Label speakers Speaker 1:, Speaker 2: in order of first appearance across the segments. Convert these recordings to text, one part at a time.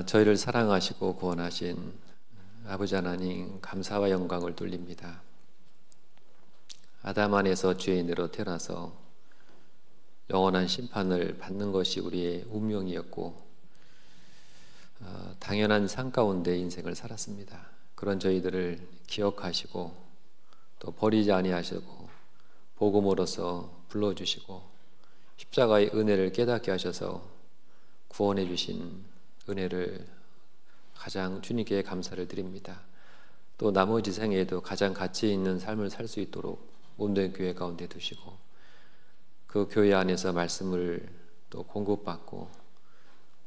Speaker 1: 저희를 사랑하시고 구원하신 아버지 하나님 감사와 영광을 돌립니다. 아담 안에서 죄인으로 태어나서 영원한 심판을 받는 것이 우리의 운명이었고 당연한 삶 가운데 인생을 살았습니다. 그런 저희들을 기억하시고 또 버리지 아니하시고 복음으로서 불러주시고 십자가의 은혜를 깨닫게 하셔서 구원해 주신 은혜를 가장 주님께 감사를 드립니다. 또 나머지 생에도 가장 가치 있는 삶을 살 수 있도록 몸된 교회 가운데 두시고 그 교회 안에서 말씀을 또 공급받고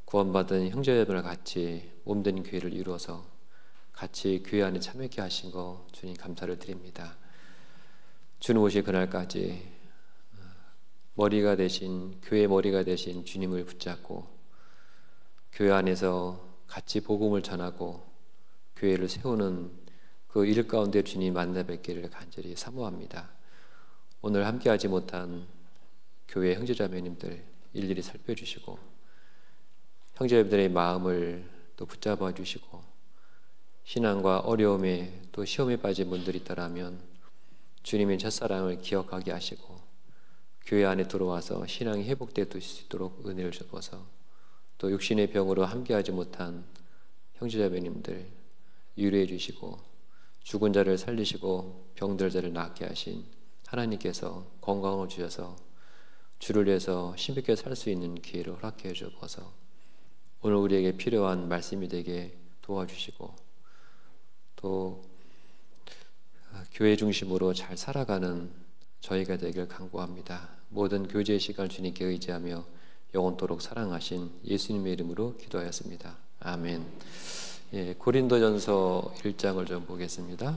Speaker 1: 구원받은 형제자매와 같이 몸된 교회를 이루어서 같이 교회 안에 참여하게 하신 거 주님 감사를 드립니다. 주님 오실 그날까지 머리가 되신 교회의 머리가 되신 주님을 붙잡고 교회 안에서 같이 복음을 전하고 교회를 세우는 그 일 가운데 주님 만나 뵙기를 간절히 사모합니다. 오늘 함께하지 못한 교회 형제자매님들 일일이 살펴주시고 형제자매들의 마음을 또 붙잡아 주시고 신앙과 어려움에 또 시험에 빠진 분들이 있다라면 주님의 첫사랑을 기억하게 하시고 교회 안에 들어와서 신앙이 회복될 수 있도록 은혜를 주셔서 또 육신의 병으로 함께하지 못한 형제자매님들 위로해 주시고 죽은 자를 살리시고 병들 자를 낫게 하신 하나님께서 건강을 주셔서 주를 위해서 힘있게 살 수 있는 기회를 허락해 주셔서 오늘 우리에게 필요한 말씀이 되게 도와주시고 또 교회 중심으로 잘 살아가는 저희가 되길 간구합니다. 모든 교제의 시간을 주님께 의지하며 영원토록 사랑하신 예수님의 이름으로 기도하였습니다. 아멘. 고린도전서 1장을 좀 보겠습니다.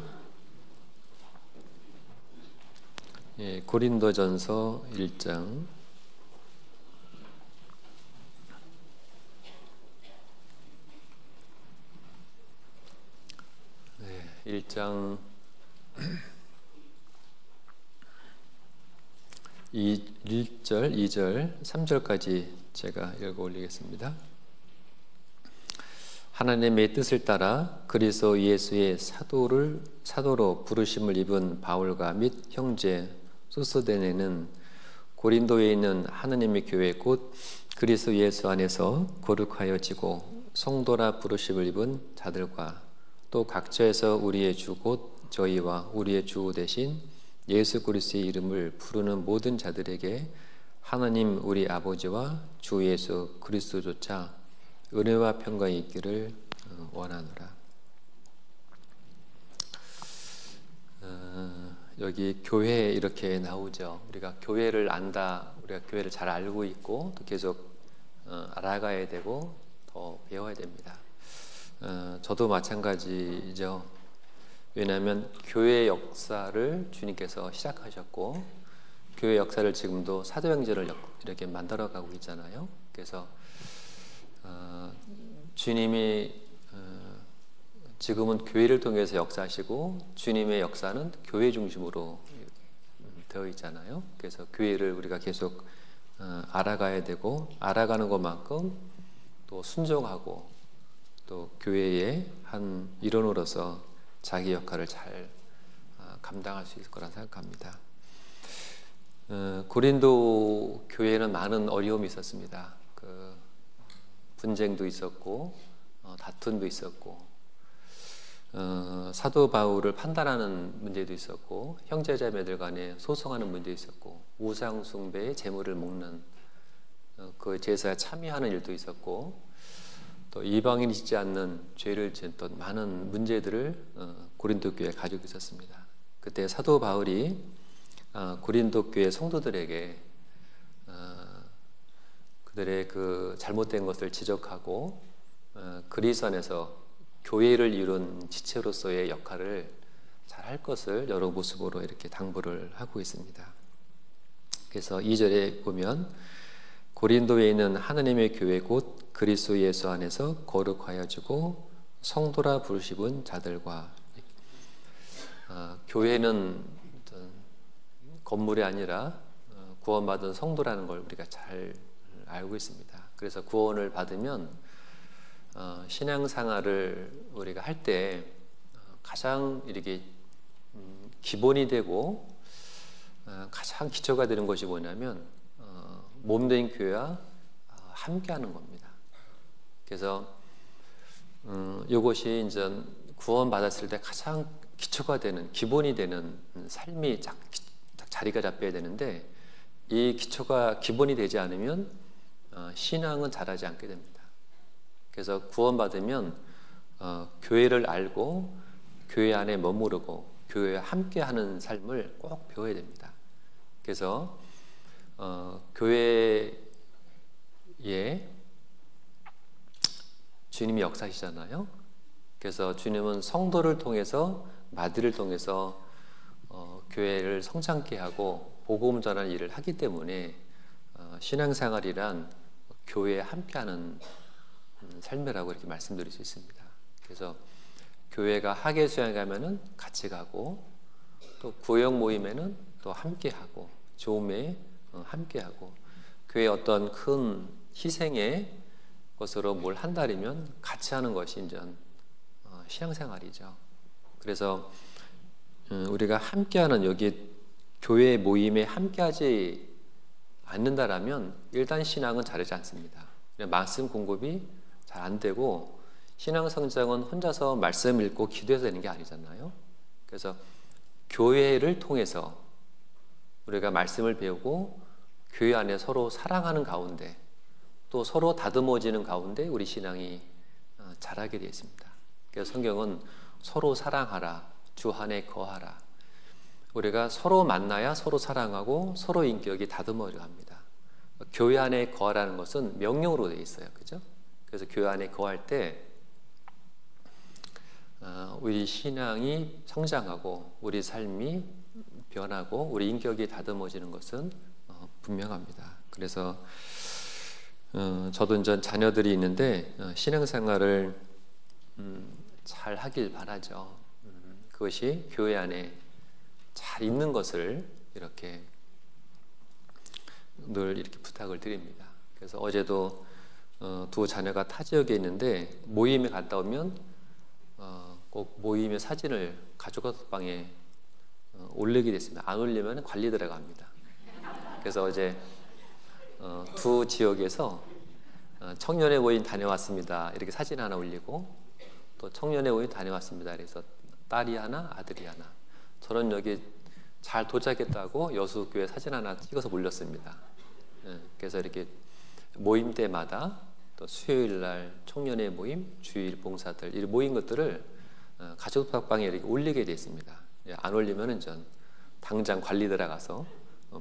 Speaker 1: 고린도전서 1장 1장 1절, 2절, 3절까지 제가 읽어 올리겠습니다. 하나님의 뜻을 따라 그리스도 예수의 사도로 부르심을 입은 바울과 및 형제 소스데네는 고린도에 있는 하나님의 교회 곧 그리스도 예수 안에서 거룩하여지고 성도라 부르심을 입은 자들과 또 각처에서 우리의 주 곧 저희와 우리의 주 대신 예수 그리스도의 이름을 부르는 모든 자들에게 하나님 우리 아버지와 주 예수 그리스도조차 은혜와 평강이 있기를 원하노라. 여기 교회 이렇게 나오죠. 우리가 교회를 안다, 우리가 교회를 잘 알고 있고 또 계속 알아가야 되고 더 배워야 됩니다. 저도 마찬가지죠. 왜냐하면 교회 역사를 주님께서 시작하셨고 교회 역사를 지금도 사도행전을 이렇게 만들어가고 있잖아요. 그래서 주님이 지금은 교회를 통해서 역사하시고 주님의 역사는 교회 중심으로 되어 있잖아요. 그래서 교회를 우리가 계속 알아가야 되고 알아가는 것만큼 또 순종하고 또 교회의 한 일원으로서 자기 역할을 잘 감당할 수 있을 거라 생각합니다. 고린도 교회는 많은 어려움이 있었습니다. 분쟁도 있었고 다툼도 있었고 사도 바울을 판단하는 문제도 있었고 형제자매들 간에 소송하는 문제도 있었고 우상 숭배의 제물을 먹는 그 제사에 참여하는 일도 있었고 또 이방인이 짓지 않는 죄를 짓던 많은 문제들을 고린도 교회에 가지고 있었습니다. 그때 사도 바울이 고린도 교회 성도들에게 그들의 그 잘못된 것을 지적하고 그리스도 안에서 교회를 이룬 지체로서의 역할을 잘 할 것을 여러 모습으로 이렇게 당부를 하고 있습니다. 그래서 2절에 보면 고린도에 있는 하나님의 교회 곧 그리스도 예수 안에서 거룩하여지고 성도라 부르심은 자들과 교회는 건물이 아니라 구원받은 성도라는 걸 우리가 잘 알고 있습니다. 그래서 구원을 받으면 신앙생활을 우리가 할 때 가장 이렇게 기본이 되고 가장 기초가 되는 것이 뭐냐면 몸된 교회와 함께하는 겁니다. 그래서 이것이 이제 구원 받았을 때 가장 기초가 되는 기본이 되는 삶이 딱 자리가 잡혀야 되는데 이 기초가 기본이 되지 않으면 신앙은 자라지 않게 됩니다. 그래서 구원받으면 교회를 알고 교회 안에 머무르고 교회와 함께하는 삶을 꼭 배워야 됩니다. 그래서 교회에 주님이 역사하시잖아요. 그래서 주님은 성도를 통해서 마디를 통해서 교회를 성장케 하고 복음 전하는 일을 하기 때문에 신앙생활이란 교회에 함께하는 삶이라고 이렇게 말씀드릴 수 있습니다. 그래서 교회가 학예 수양에 가면은 같이 가고 또 구역 모임에는 또 함께하고 조음에 함께하고 교회의 어떤 큰 희생의 것으로 뭘 한다면 같이 하는 것이 이제 신앙생활이죠. 그래서 우리가 함께하는 여기 교회 모임에 함께하지 않는다라면 일단 신앙은 자라지 않습니다. 말씀 공급이 잘 안 되고 신앙 성장은 혼자서 말씀 읽고 기도해서 되는 게 아니잖아요. 그래서 교회를 통해서 우리가 말씀을 배우고 교회 안에 서로 사랑하는 가운데 또 서로 다듬어지는 가운데 우리 신앙이 자라게 되어 있습니다. 그래서 성경은 서로 사랑하라, 주 안에 거하라. 우리가 서로 만나야 서로 사랑하고 서로 인격이 다듬어져 갑니다. 교회 안에 거하라는 것은 명령으로 되어 있어요. 그죠? 그래서 교회 안에 거할 때 우리 신앙이 성장하고 우리 삶이 변하고 우리 인격이 다듬어지는 것은 분명합니다. 그래서 저도 이제 자녀들이 있는데 신앙생활을 잘 하길 바라죠. 그것이 교회 안에 잘 있는 것을 이렇게 늘 이렇게 부탁을 드립니다. 그래서 어제도 두 자녀가 타 지역에 있는데 모임에 갔다 오면 꼭 모임의 사진을 가족방에 올리게 됐습니다. 안 올리면 관리 들어갑니다. 그래서 어제 두 지역에서 청년의 모임 다녀왔습니다. 이렇게 사진 하나 올리고 또 청년의 모임 다녀왔습니다. 그래서 딸이 하나, 아들이 하나. 저는 여기 잘 도착했다고 여수교회 사진 하나 찍어서 올렸습니다. 그래서 이렇게 모임 때마다 또 수요일 날 청년의 모임, 주일 봉사들 이 모인 것들을 가족방에 이렇게 올리게 되어 있습니다. 안 올리면은 전 당장 관리 들어가서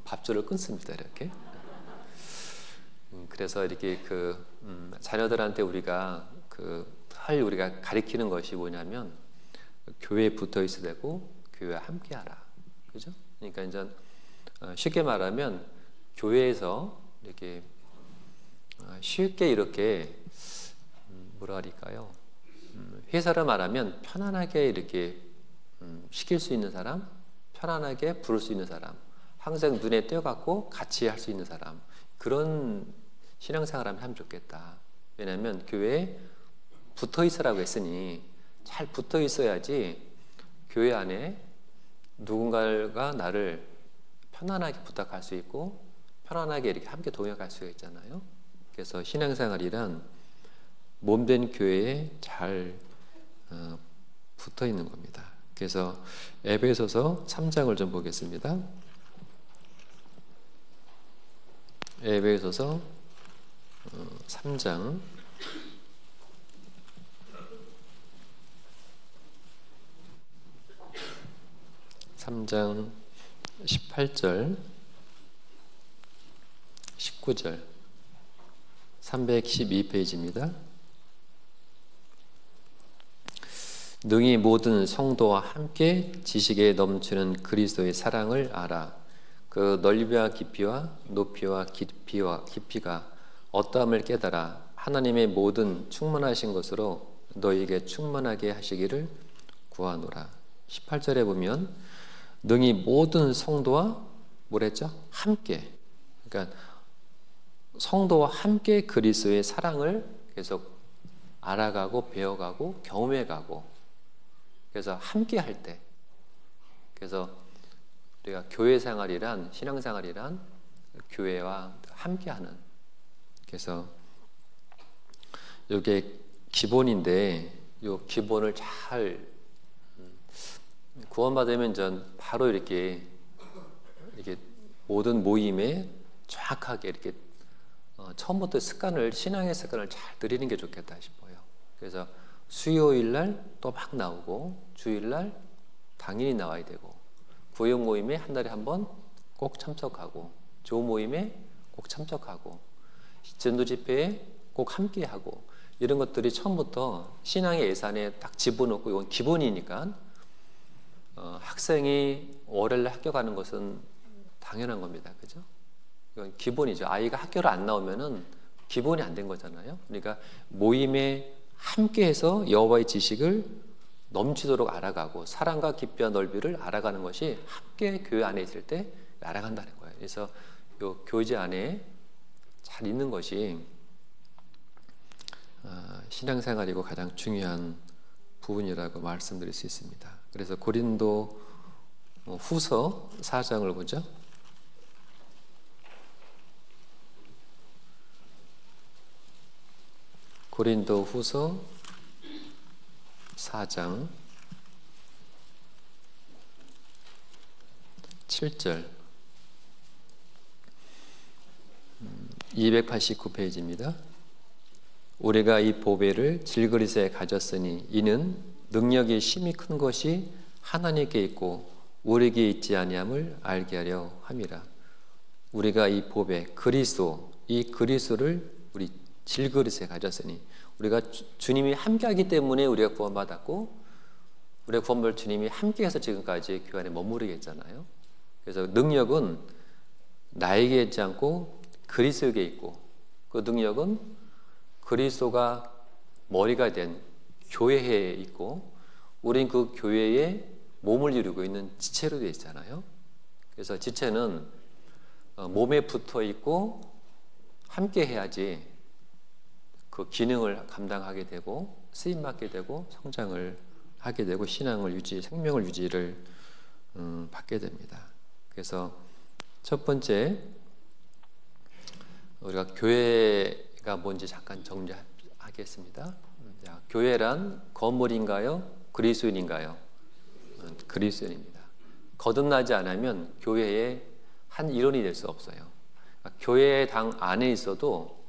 Speaker 1: 밥줄을 끊습니다. 이렇게. 그래서 이렇게 자녀들한테 우리가 우리가 가리키는 것이 뭐냐면 교회에 붙어 있어야 되고 교회와 함께하라. 그죠? 그러니까 이제 쉽게 말하면 교회에서 이렇게 쉽게 이렇게 뭐라 할까요? 회사를 말하면 편안하게 이렇게 시킬 수 있는 사람, 편안하게 부를 수 있는 사람, 항상 눈에 띄어갖고 같이 할 수 있는 사람, 그런 신앙생활을 하면 좋겠다. 왜냐하면 교회에 붙어 있으라고 했으니 잘 붙어 있어야지 교회 안에 누군가가 나를 편안하게 부탁할 수 있고 편안하게 이렇게 함께 동역할 수가 있잖아요. 그래서 신앙생활이란 몸된 교회에 잘 붙어 있는 겁니다. 그래서 에베소서 3장을 좀 보겠습니다. 에베소서 3장 18절 19절 312페이지입니다. 능히 모든 성도와 함께 지식에 넘치는 그리스도의 사랑을 알아. 그 넓이와 깊이와 높이와 깊이가 어떠함을 깨달아 하나님의 모든 충만하신 것으로 너희에게 충만하게 하시기를 구하노라. 18절에 보면 능히 모든 성도와 뭐랬죠? 함께. 그러니까 성도와 함께 그리스도의 사랑을 계속 알아가고 배워가고 경험해가고, 그래서 함께 할 때, 그래서 우리가 교회 생활이란, 신앙생활이란 교회와 함께하는, 그래서 이게 기본인데 이 기본을 잘 구원받으면 전 바로 이렇게 모든 모임에 정확하게 이렇게 처음부터 습관을, 신앙의 습관을 잘 들이는 게 좋겠다 싶어요. 그래서 수요일 날 또 막 나오고, 주일 날 당연히 나와야 되고, 구역 모임에 한 달에 한 번 꼭 참석하고, 조 모임에 꼭 참석하고, 전도 집회에 꼭 함께하고, 이런 것들이 처음부터 신앙의 예산에 딱 집어넣고, 이건 기본이니까 학생이 월요일 날 학교 가는 것은 당연한 겁니다. 그죠? 이건 기본이죠. 아이가 학교를 안 나오면은 기본이 안 된 거잖아요. 그러니까 모임에 함께해서 여호와의 지식을 넘치도록 알아가고, 사랑과 깊이와 넓이를 알아가는 것이 함께 교회 안에 있을 때 알아간다는 거예요. 그래서 이 교제 안에 잘 있는 것이 신앙생활이고 가장 중요한 부분이라고 말씀드릴 수 있습니다. 그래서 고린도 후서 4장을 보죠. 고린도 후서 4장 7절, 289페이지입니다. 우리가 이 보배를 질그릇에 가졌으니 이는 능력이 심히 큰 것이 하나님께 있고 우리에게 있지 아니함을 알게 하려 함이라. 우리가 이 보배 그리스도, 이 그리스도를 우리 질그릇에 가졌으니, 우리가 주님이 함께하기 때문에 우리가 구원받았고, 우리가 구원받을 주님이 함께해서 지금까지 교회 안에 머무르게 했잖아요. 그래서 능력은 나에게 있지 않고 그리스도에게 있고, 그 능력은 그리스도가 머리가 된 교회에 있고, 우린 그 교회에 몸을 이루고 있는 지체로 되어 있잖아요. 그래서 지체는 몸에 붙어 있고 함께 해야지 그 기능을 감당하게 되고, 쓰임받게 되고, 성장을 하게 되고, 신앙을 생명을 유지를 받게 됩니다. 그래서 첫 번째, 우리가 교회가 뭔지 잠깐 정리하겠습니다. 교회란 건물인가요? 그리스도인인가요? 그리스도인입니다. 거듭나지 않으면 교회의 한 일원이 될 수 없어요. 교회 당 안에 있어도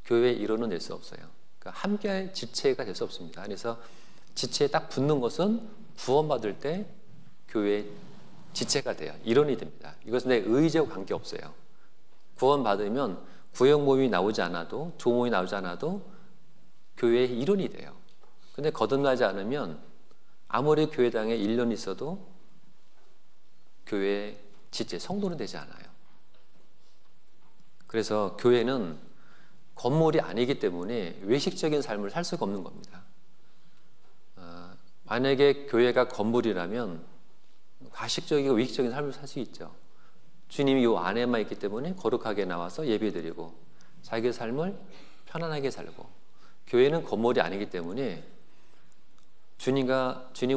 Speaker 1: 교회의 일원은 될 수 없어요. 그러니까 함께 지체가 될 수 없습니다. 그래서 지체에 딱 붙는 것은 구원받을 때 교회의 지체가 돼요. 일원이 됩니다. 이것은 내 의지와 관계없어요. 구원받으면 구역 모임이 나오지 않아도, 조모임이 나오지 않아도 교회의 일원이 돼요. 근데 거듭나지 않으면 아무리 교회당에 1년 있어도 교회의 지체, 성도는 되지 않아요. 그래서 교회는 건물이 아니기 때문에 외식적인 삶을 살 수가 없는 겁니다. 만약에 교회가 건물이라면 가식적이고 외식적인 삶을 살 수 있죠. 주님이 이 안에만 있기 때문에 거룩하게 나와서 예배드리고 자기의 삶을 편안하게 살고, 교회는 건물이 아니기 때문에 주님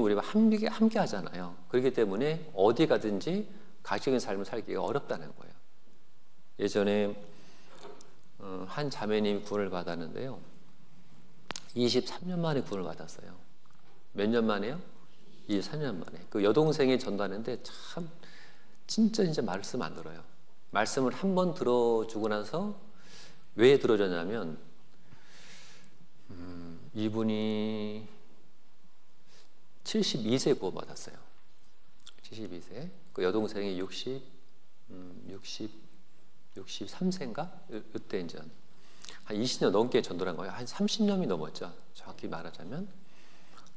Speaker 1: 우리와 함께 하잖아요. 그렇기 때문에 어디 가든지 가식적인 삶을 살기가 어렵다는 거예요. 예전에 한 자매님이 구원을 받았는데요, 23년 만에 구원을 받았어요. 몇 년 만에요? 23년 만에. 그 여동생이 전도하는데 참 진짜 말씀 안 들어요. 말씀을 한 번 들어주고 나서 왜 들어줬냐면, 이분이 72세에 구원받았어요. 72세. 그 여동생이 63세인가? 이때 이제 한 20년 넘게 전도를 한 거예요. 한 30년이 넘었죠. 정확히 말하자면.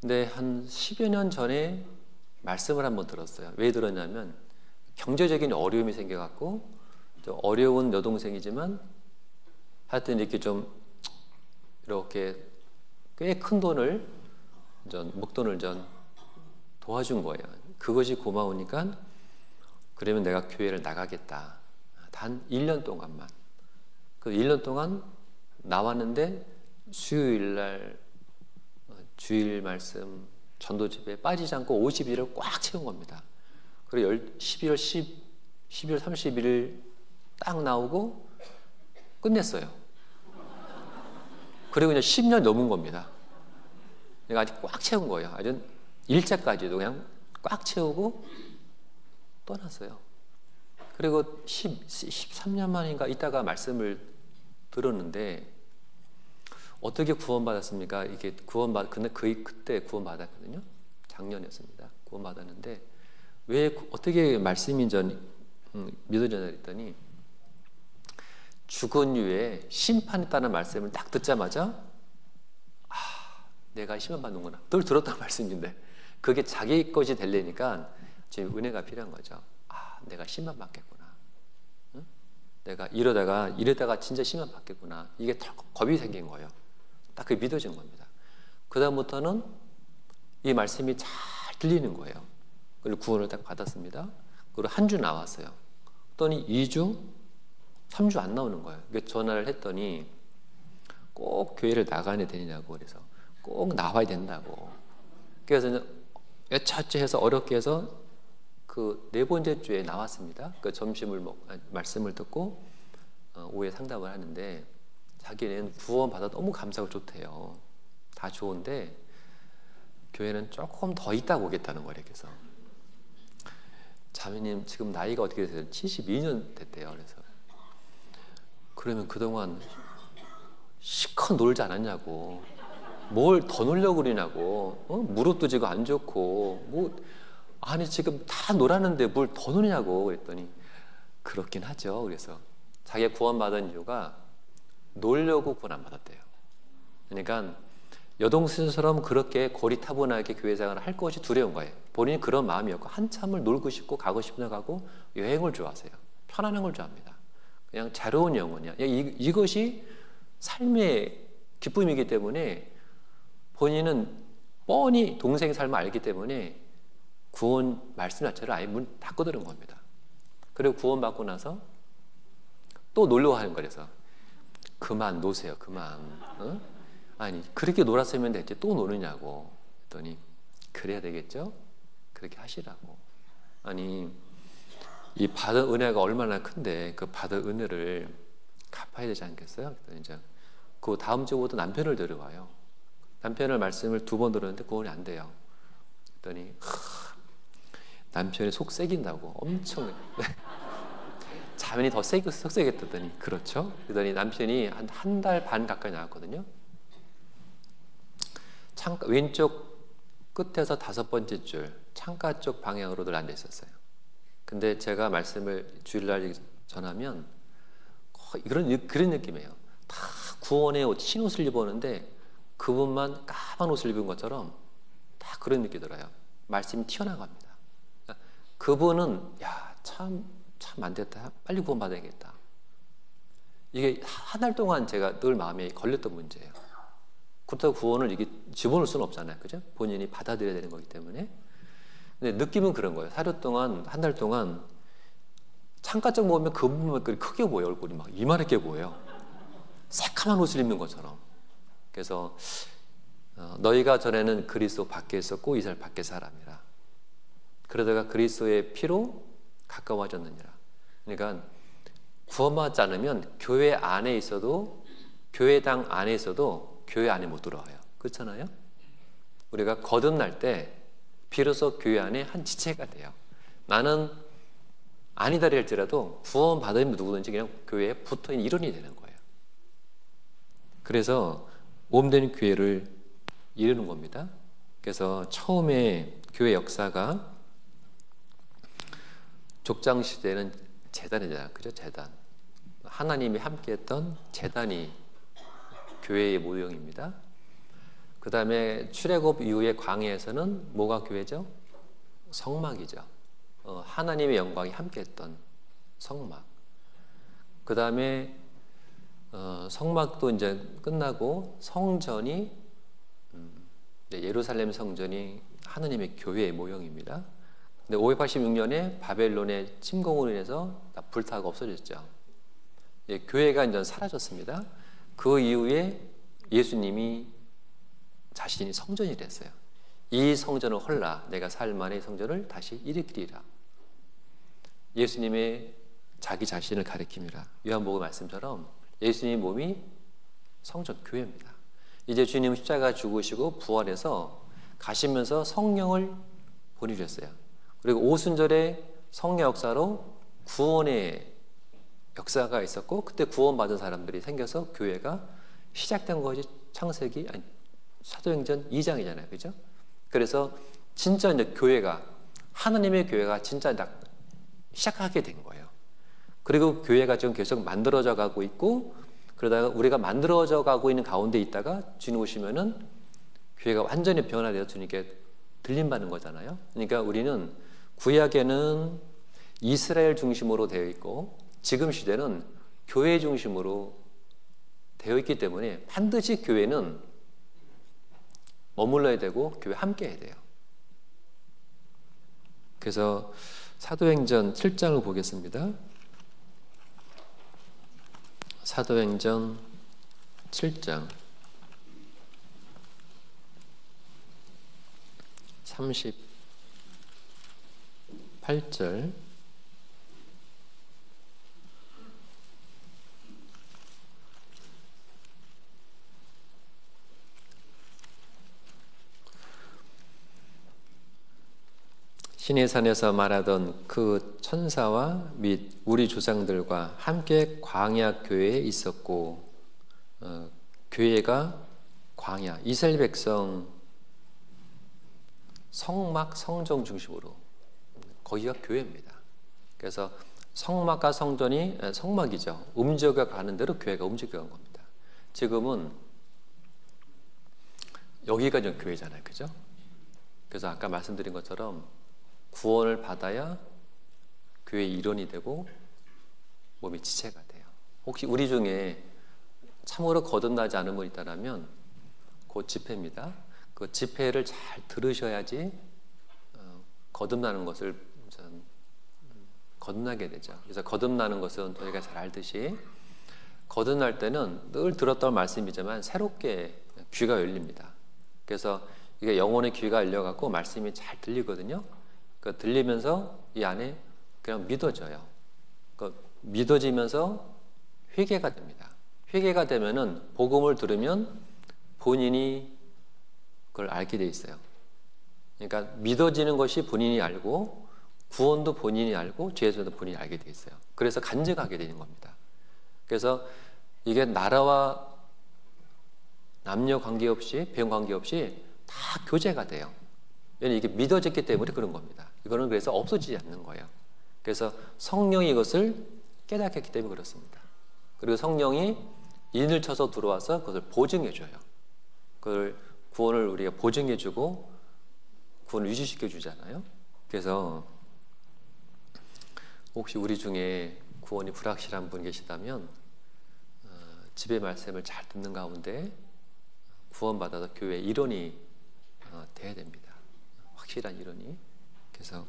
Speaker 1: 근데 한 10여 년 전에 말씀을 한번 들었어요. 왜 들었냐면, 경제적인 어려움이 생겨갖고, 좀 어려운 여동생이지만 하여튼 이렇게 꽤 큰 돈을 목돈을 도와준 거예요. 그것이 고마우니까 그러면 내가 교회를 나가겠다. 단 1년 동안만. 그 1년 동안 나왔는데 수요일 날 주일 말씀, 전도 집회에 빠지지 않고 50일을 꽉 채운 겁니다. 그리고 12월 31일 딱 나오고 끝냈어요. 그리고 이제 10년 넘은 겁니다. 내가 아직 꽉 채운 거예요. 아주 일자까지도 그냥 꽉 채우고 떠났어요. 그리고 13년 만인가 있다가 말씀을 들었는데 어떻게 구원받았습니까? 이게 근데 그때 구원받았거든요. 작년이었습니다. 구원받았는데 왜 어떻게 말씀이 믿어졌나 했더니 죽은 후에 심판했다는 말씀을 딱 듣자마자 내가 심판받는구나. 늘 들었던 말씀인데 그게 자기 것이 되려니까 지금 은혜가 필요한 거죠. 내가 심판받겠구나. 응? 내가 이러다가 진짜 심판받겠구나. 이게 턱 겁이 생긴 거예요. 딱 그게 믿어진 겁니다. 그 다음부터는 이 말씀이 잘 들리는 거예요. 그리고 구원을 딱 받았습니다. 그리고 한 주 나왔어요. 그랬더니 2주, 3주 안 나오는 거예요. 전화를 했더니 꼭 교회를 나가야 되느냐고 그래서 꼭 나와야 된다고. 그래서 여차저차 해서 어렵게 해서 그 4번째 주에 나왔습니다. 그 점심을 말씀을 듣고 오후에 상담을 하는데 자기는 구원받아 너무 감사하고 좋대요. 다 좋은데 교회는 조금 더 있다 오겠다는 거래요. 그래서 자매님 지금 나이가 어떻게 되세요? 72년 됐대요. 그래서 그러면 그동안 실컷 놀지 않았냐고, 뭘 더 놀려고 그러냐고, 무릎도 지금 안 좋고 아니 지금 다 놀았는데 뭘 더 노냐고 그랬더니 그렇긴 하죠. 그래서 자기가 구원받은 이유가 놀려고 구원 안 받았대요. 그러니까 여동생처럼 그렇게 고리타분하게 교회 생활을 할 것이 두려운 거예요. 본인이 그런 마음이었고 한참을 놀고 싶고 가고 싶나 가고 여행을 좋아하세요. 편안한 걸 좋아합니다. 그냥 자유로운 영혼이야. 이것이 삶의 기쁨이기 때문에 본인은 뻔히 동생의 삶을 알기 때문에 구원 말씀 자체를 아예 문 닫고 들은 겁니다. 그리고 구원받고 나서 또 놀려고 하는 거라서 그만 노세요. 그만. 아니 그렇게 놀았으면 됐지 또 노느냐고 했더니 그래야 되겠죠? 그렇게 하시라고. 아니 이 받은 은혜가 얼마나 큰데 그 받은 은혜를 갚아야 되지 않겠어요? 그랬더니 이제 그 다음 주부터 남편을 데려와요. 남편을 말씀을 2번 들었는데 구원이 안 돼요. 그랬더니 남편이 속 새긴다고 엄청 자면이 더 세겠다더니 그렇죠? 그러더니 남편이 한 달 반 가까이 나왔거든요. 창가 왼쪽 끝에서 5번째 줄 창가 쪽 방향으로 늘 앉아 있었어요. 근데 제가 말씀을 주일날 전하면 그런 느낌이에요. 다 구원의 흰옷을 입었는데 그분만 까만 옷을 입은 것처럼 다 그런 느낌이 들어요. 말씀이 튀어나갑니다. 그분은 참 안 됐다. 빨리 구원받아야겠다. 이게 한 달 동안 제가 늘 마음에 걸렸던 문제예요. 그렇다고 구원을 이게 집어넣을 수는 없잖아요. 그죠? 본인이 받아들여야 되는 거기 때문에. 근데 느낌은 그런 거예요. 하루 동안, 한 달 동안 창가 쪽 보면 그 부분만 크게 보여요. 얼굴이 막 이만하게 보여요. 새카만 옷을 입는 것처럼. 그래서 너희가 전에는 그리스도 밖에 있었고 이스라엘 밖에 사람이라. 그러다가 그리스도의 피로 가까워졌느니라. 그러니까 구원받지 않으면 교회 안에 있어도 교회당 안에 있어도 교회 안에 못 들어와요. 그렇잖아요? 우리가 거듭날 때 비로소 교회 안에 한 지체가 돼요. 나는 아니다 할지라도 구원받으면 누구든지 그냥 교회에 붙어있는 일원이 되는 거예요. 그래서 몸된 교회를 이루는 겁니다. 그래서 처음에 교회 역사가 족장시대는 제단이잖아요. 그죠? 제단. 하나님이 함께했던 제단이 교회의 모형입니다. 그 다음에 출애굽 이후의 광야에서는 뭐가 교회죠? 성막이죠. 하나님의 영광이 함께했던 성막. 그 다음에 성막도 이제 끝나고 성전이 예루살렘 성전이 하나님의 교회의 모형입니다. 근데 586년에 바벨론의 침공으로 인해서 다 불타고 없어졌죠. 교회가 이제 사라졌습니다. 그 이후에 예수님이 자신이 성전이 됐어요. 이 성전을 헐라 내가 사흘 만에 이 성전을 다시 일으키리라. 예수님의 자기 자신을 가리킵니다. 요한복음 말씀처럼 예수님 몸이 성전, 교회입니다. 이제 주님은 십자가 죽으시고 부활해서 가시면서 성령을 보내주셨어요. 그리고 오순절에 성령 역사로 구원의 역사가 있었고, 그때 구원받은 사람들이 생겨서 교회가 시작된 것이 창세기, 아니 사도행전 2장이잖아요, 그죠? 그래서 진짜 이제 교회가, 하나님의 교회가 진짜 시작하게 된 거예요. 그리고 교회가 지금 계속 만들어져 가고 있고, 그러다가 우리가 만들어져 가고 있는 가운데 있다가 주님 오시면은 교회가 완전히 변화되어 주님께 들림받는 거잖아요. 그러니까 우리는 구약에는 이스라엘 중심으로 되어 있고, 지금 시대는 교회 중심으로 되어 있기 때문에 반드시 교회는 머물러야 되고 교회 함께 해야 돼요. 그래서 사도행전 7장을 보겠습니다. 사도행전 7장 38절 시내산에서 말하던 그 천사와 및 우리 조상들과 함께 광야 교회에 있었고, 교회가 광야, 이스라엘 백성 성막 성전 중심으로, 거기가 교회입니다. 그래서 성막과 성전이, 성막이죠, 움직여 가는 대로 교회가 움직여 간 겁니다. 지금은 여기가 좀 교회잖아요, 그죠? 그래서 아까 말씀드린 것처럼 구원을 받아야 교회의 일원이 되고 몸의 지체가 돼요. 혹시 우리 중에 참으로 거듭나지 않은 분이 있다면 그 집회입니다. 그 집회를 잘 들으셔야지 거듭나는 것을 거듭나게 되죠. 그래서 거듭나는 것은 저희가 잘 알듯이 거듭날 때는 늘 들었던 말씀이지만 새롭게 귀가 열립니다. 그래서 이게 영혼의 귀가 열려갖고 말씀이 잘 들리거든요. 그 들리면서 이 안에 그냥 믿어져요. 그 믿어지면서 회개가 됩니다. 회개가 되면은 복음을 들으면 본인이 그걸 알게 돼 있어요. 그러니까 믿어지는 것이 본인이 알고, 구원도 본인이 알고, 죄에서도 본인이 알게 돼 있어요. 그래서 간증하게 되는 겁니다. 그래서 이게 나라와 남녀 관계없이, 배경 관계없이 다 교제가 돼요. 왜냐하면 이게 믿어졌기 때문에 그런 겁니다. 이거는 그래서 없어지지 않는 거예요. 그래서 성령이 이것을 깨닫게 때문에 그렇습니다. 그리고 성령이 인을 쳐서 들어와서 그것을 보증해줘요. 그걸 구원을 우리가 보증해주고 구원을 유지시켜주잖아요. 그래서 혹시 우리 중에 구원이 불확실한 분 계시다면 집의 말씀을 잘 듣는 가운데 구원받아서 교회의 일원이 돼야 됩니다. 확실한 일원이. 그래서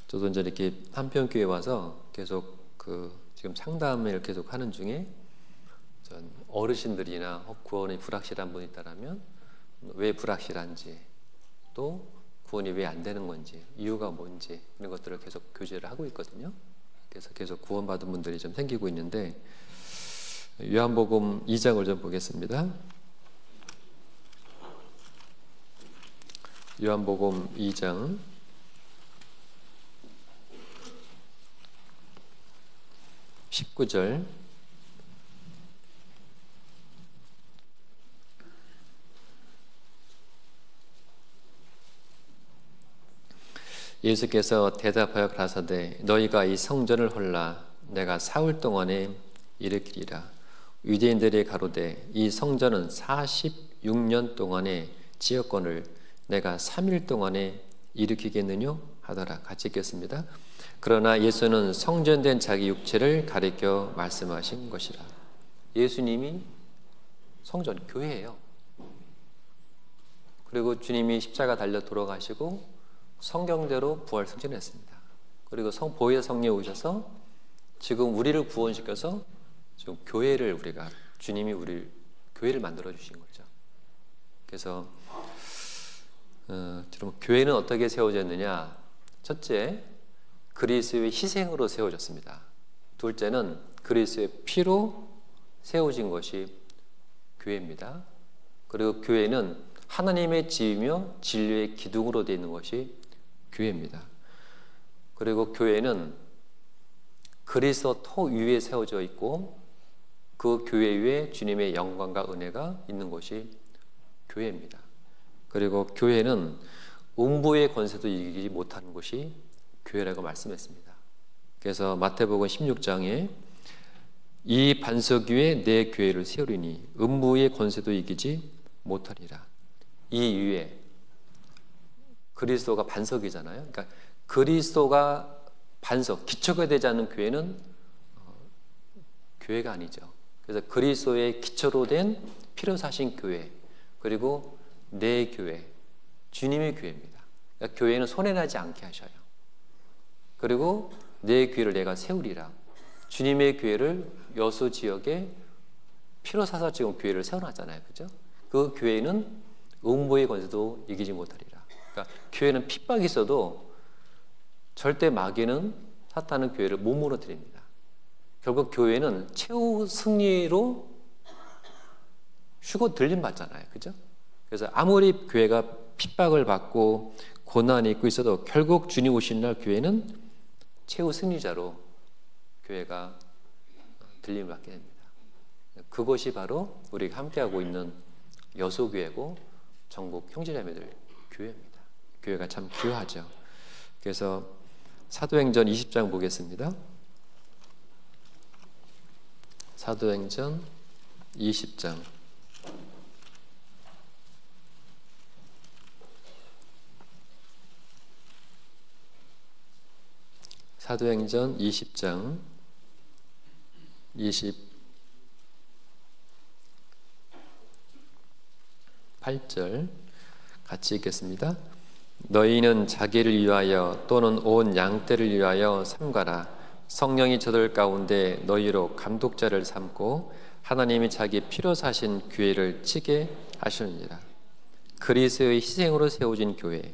Speaker 1: 저도 이제 이렇게 한평교회 와서 계속 지금 상담을 계속 하는 중에 전 어르신들이나 구원이 불확실한 분이 있다면 왜 불확실한지, 또 구원이 왜 안 되는 건지, 이유가 뭔지, 이런 것들을 계속 교제를 하고 있거든요. 그래서 계속 구원받은 분들이 좀 생기고 있는데, 요한복음 2장을 좀 보겠습니다. 요한복음 2장 19절 예수께서 대답하여 가라사대 너희가 이 성전을 헐라 내가 사흘 동안에 일으키리라. 유대인들이 가로되 이 성전은 46년 동안의 지역권을 내가 3일 동안에 일으키겠느냐 하더라. 같이 읽겠습니다. 그러나 예수는 성전된 자기 육체를 가리켜 말씀하신 것이라. 예수님이 성전, 교회예요. 그리고 주님이 십자가 달려 돌아가시고 성경대로 부활 승천했습니다. 그리고 보혜사 성령이 오셔서 지금 우리를 구원시켜서 지금 교회를 주님이 우리 교회를 만들어 주신 거죠. 그래서 여러분, 교회는 어떻게 세워졌느냐? 첫째, 그리스도의 희생으로 세워졌습니다. 둘째는 그리스도의 피로 세워진 것이 교회입니다. 그리고 교회는 하나님의 지위며 진리의 기둥으로 되어 있는 것이 교회입니다. 그리고 교회는 그리스도 토 위에 세워져 있고 그 교회 위에 주님의 영광과 은혜가 있는 것이 교회입니다. 그리고 교회는 음부의 권세도 이기지 못하는 것이 교회라고 말씀했습니다. 그래서 마태복음 16장에 이 반석 위에 내 교회를 세우리니 음부의 권세도 이기지 못하리라. 이 위에 그리스도가 반석이잖아요. 그러니까 그리스도가 반석, 기초가 되지 않는 교회는 교회가 아니죠. 그래서 그리스도의 기초로 된 피로 사신 교회, 그리고 내 교회, 주님의 교회입니다. 그러니까 교회는 손해나지 않게 하셔요. 그리고 내 교회를 내가 세우리라. 주님의 교회를 여수 지역에 피로 사서 지금 교회를 세워놨잖아요. 그죠? 그 교회는 음부의 권세도 이기지 못하리라. 그러니까 교회는 핍박이 있어도 절대 마귀는 사탄은 교회를 못 무너뜨립니다. 결국 교회는 최후 승리로 휴고 들림받잖아요. 그죠? 그래서 아무리 교회가 핍박을 받고 고난이 있고 있어도 결국 주님 오신 날 교회는 최후 승리자로 교회가 들림을 받게 됩니다. 그것이 바로 우리가 함께하고 있는 여소교회고 전국 형제자매들 교회입니다. 교회가 참 귀하죠. 그래서 사도행전 20장 보겠습니다. 사도행전 20장 사도행전 20장 28절 같이 읽겠습니다. 너희는 자기를 위하여 또는 온 양떼를 위하여 삼가라. 성령이 저들 가운데 너희로 감독자를 삼고 하나님이 자기 피로 사신 교회를 치게 하시느니라. 그리스도의 희생으로 세워진 교회,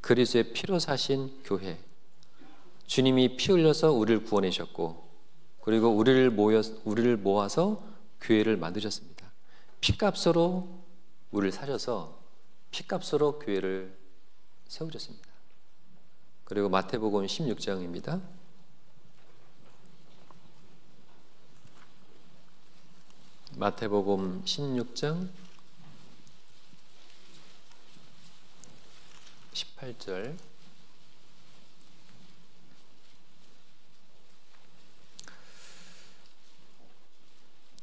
Speaker 1: 그리스도의 피로 사신 교회. 주님이 피 흘려서 우리를 구원하셨고, 그리고 우리를 모아서 교회를 만드셨습니다. 피값으로 우리를 사셔서 피값으로 교회를 세우셨습니다. 그리고 마태복음 16장입니다. 마태복음 16장 18절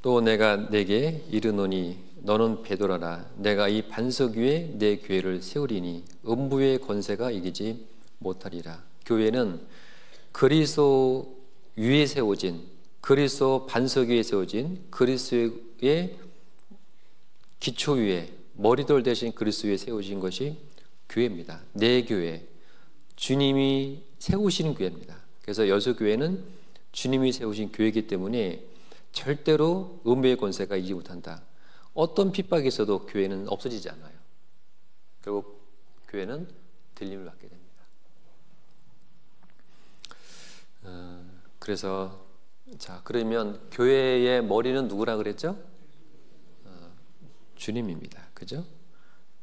Speaker 1: 또 내가 내게 이르노니 너는 베드로라. 내가 이 반석 위에 내 교회를 세우리니 음부의 권세가 이기지 못하리라. 교회는 그리스도 위에 세워진, 그리스도 반석 위에 세워진, 그리스도의 기초 위에, 머리돌 대신 그리스도 위에 세워진 것이 교회입니다. 내 교회, 주님이 세우시는 교회입니다. 그래서 여수교회는 주님이 세우신 교회이기 때문에 절대로 음부의 권세가 이기지 못한다. 어떤 핍박이 있어도 교회는 없어지지 않아요. 결국 교회는 들림을 받게 됩니다. 그래서 자, 그러면 교회의 머리는 누구라 그랬죠? 주님입니다. 그죠?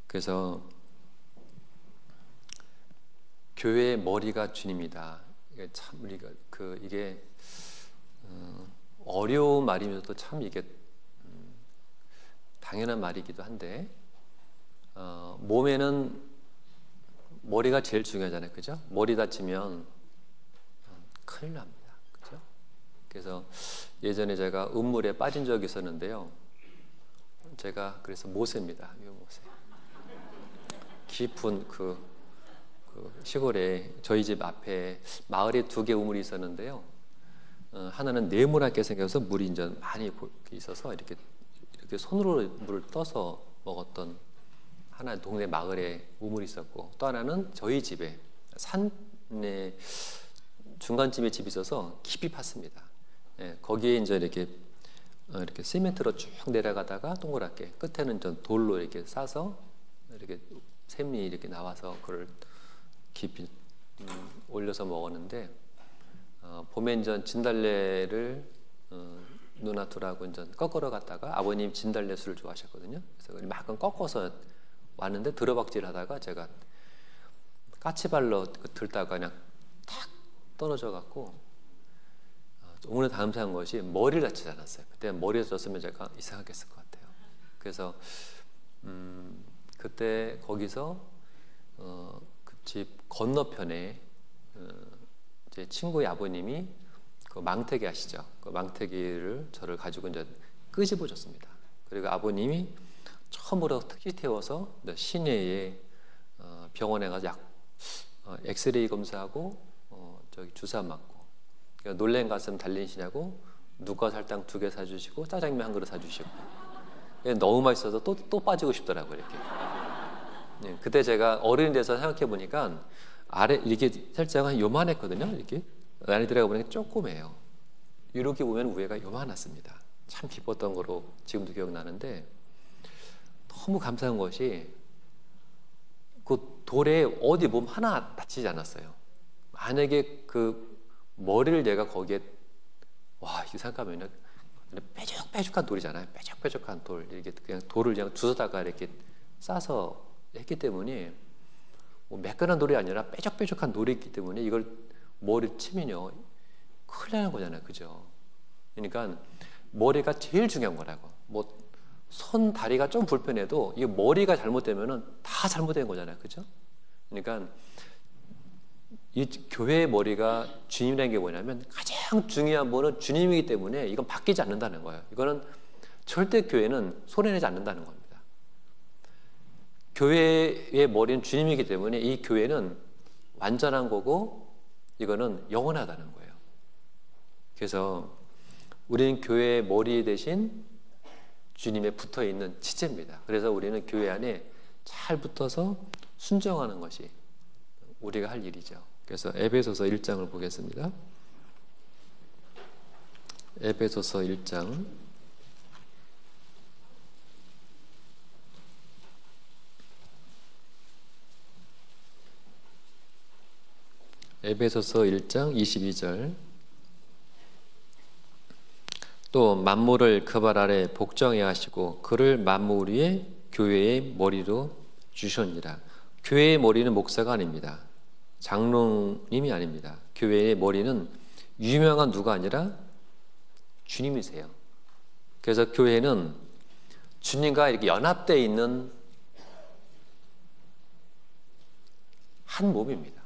Speaker 1: 그래서 교회의 머리가 주님이다. 이게 참 우리가 이게 어려운 말이면서도 참 이게 당연한 말이기도 한데 몸에는 머리가 제일 중요하잖아요. 그죠? 머리 다치면 큰일 납니다. 그죠? 그래서 예전에 제가 음물에 빠진 적이 있었는데요. 제가 그래서 모세입니다. 이 모세. 깊은 그 시골에 저희 집 앞에 마을에 2개 우물이 있었는데요. 하나는 네모나게 생겨서 물이 이제 많이 있어서 이렇게 손으로 물을 떠서 먹었던 하나의 동네 마을에 우물이 있었고, 또 하나는 저희 집에 산에 중간쯤에 집이 있어서 깊이 팠습니다. 예, 거기에 이제 이렇게 시멘트로 쭉 내려가다가 동그랗게 끝에는 전 돌로 이렇게 싸서 이렇게 샘이 이렇게 나와서 그걸 깊이 올려서 먹었는데 봄에 이제 진달래를 누나 둘하고 이제 꺾으러 갔다가 아버님 진달래 술을 좋아하셨거든요. 그래서 막 꺾어서 왔는데 들어박질하다가 제가 까치발로 들다가 그냥 탁 떨어져 갖고 오늘 감사한 것이 머리를 다치지 않았어요. 그때 머리에 졌으면 제가 이상하게 했을 것 같아요. 그래서 그때 거기서 그 집 건너편에 제 친구의 아버님이 그 망태기 아시죠? 그 망태기를 저를 가지고 이제 끄집어 줬습니다. 그리고 아버님이 처음으로 특히 태워서 시내에 병원에 가서 엑스레이 검사하고 저기 주사 맞고 그러니까 놀란 가슴 달리시냐고 누가 설탕 2개 사주시고 짜장면 1그릇 사주시고 너무 맛있어서 또 빠지고 싶더라고요. 이렇게. 네, 그때 제가 어른이 돼서 생각해 보니까 아래 이렇게 살짝 한 요만했거든요. 이렇게 안에 들어가 보니까 조그매요. 이렇게 보면 위에가 요만했습니다. 참 기뻤던 거로 지금도 기억나는데 너무 감사한 것이 그 돌에 어디 몸 하나 다치지 않았어요. 만약에 그 머리를 내가 거기에 이거 생각하면 뾰족뾰족한 돌이잖아요. 뾰족뾰족한 돌 이렇게 그냥 돌을 그냥 주워다가 이렇게 싸서 했기 때문에 뭐 매끈한 돌이 아니라 뾰족뾰족한 돌이 있기 때문에 이걸 머리 치면요 큰일 나는 거잖아요, 그죠? 그러니까 머리가 제일 중요한 거라고. 뭐 손 다리가 좀 불편해도 이 머리가 잘못되면은 다 잘못된 거잖아요, 그죠? 그러니까 이 교회의 머리가 주님이라는 게 뭐냐면 가장 중요한 분은 주님이기 때문에 이건 바뀌지 않는다는 거예요. 이거는 절대 교회는 손해내지 않는다는 겁니다. 교회의 머리는 주님이기 때문에 이 교회는 완전한 거고 이거는 영원하다는 거예요. 그래서 우리는 교회의 머리 대신 주님에 붙어있는 지체입니다. 그래서 우리는 교회 안에 잘 붙어서 순종하는 것이 우리가 할 일이죠. 그래서 에베소서 1장을 보겠습니다. 에베소서 1장 에베소서 1장 22절 또 만물을 그 발 아래 복종해 하시고 그를 만물 위에 교회의 머리로 주셨니라. 교회의 머리는 목사가 아닙니다. 장로님이 아닙니다. 교회의 머리는 유명한 누가 아니라 주님이세요. 그래서 교회는 주님과 이렇게 연합되어 있는 한 몸입니다.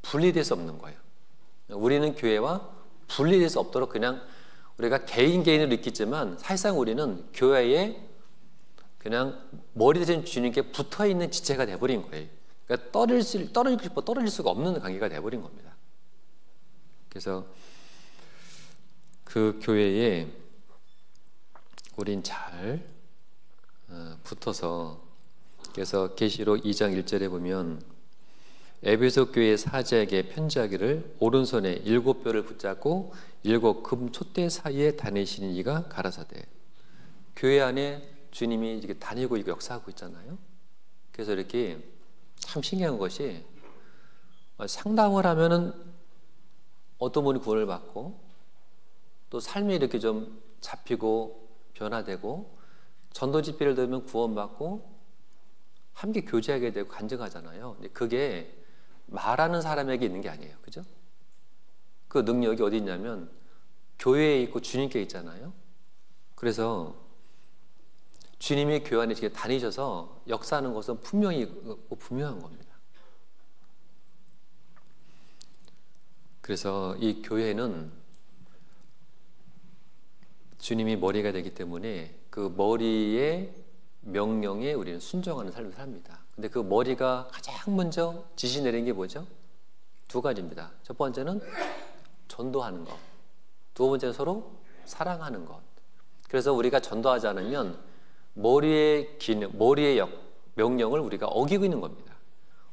Speaker 1: 분리될 수 없는 거예요. 우리는 교회와 분리될 수 없도록 그냥 우리가 개인으로 있겠지만 사실상 우리는 교회에 그냥 머리 대신 주님께 붙어있는 지체가 돼버린 거예요. 그러니까 떨어지고 싶어 떨어질 수가 없는 관계가 돼버린 겁니다. 그래서 그 교회에 우린 잘 붙어서 그래서 계시록 2장 1절에 보면 에베소 교회 사제에게 편지하기를 오른손에 7뼈를 붙잡고 7 금 촛대 사이에 다니시는 이가 가라사대. 교회 안에 주님이 이렇게 다니고 이거 역사하고 있잖아요. 그래서 이렇게 참 신기한 것이 상담을 하면은 어떤 분이 구원을 받고 또 삶이 이렇게 좀 잡히고 변화되고 전도 집회를 들으면 구원받고 함께 교제하게 되고 간증하잖아요. 근데 그게 말하는 사람에게 있는 게 아니에요. 그죠? 그 능력이 어디 있냐면 교회에 있고 주님께 있잖아요. 그래서 주님이 교회 안에 이렇게 다니셔서 역사하는 것은 분명히 분명한 겁니다. 그래서 이 교회는 주님이 머리가 되기 때문에 그 머리의 명령에 우리는 순종하는 삶을 삽니다. 근데 그 머리가 가장 먼저 지시 내린 게 뭐죠? 2가지입니다. 첫 번째는 전도하는 것. 두 번째는 서로 사랑하는 것. 그래서 우리가 전도하지 않으면 머리의 기능, 머리의 명령을 우리가 어기고 있는 겁니다.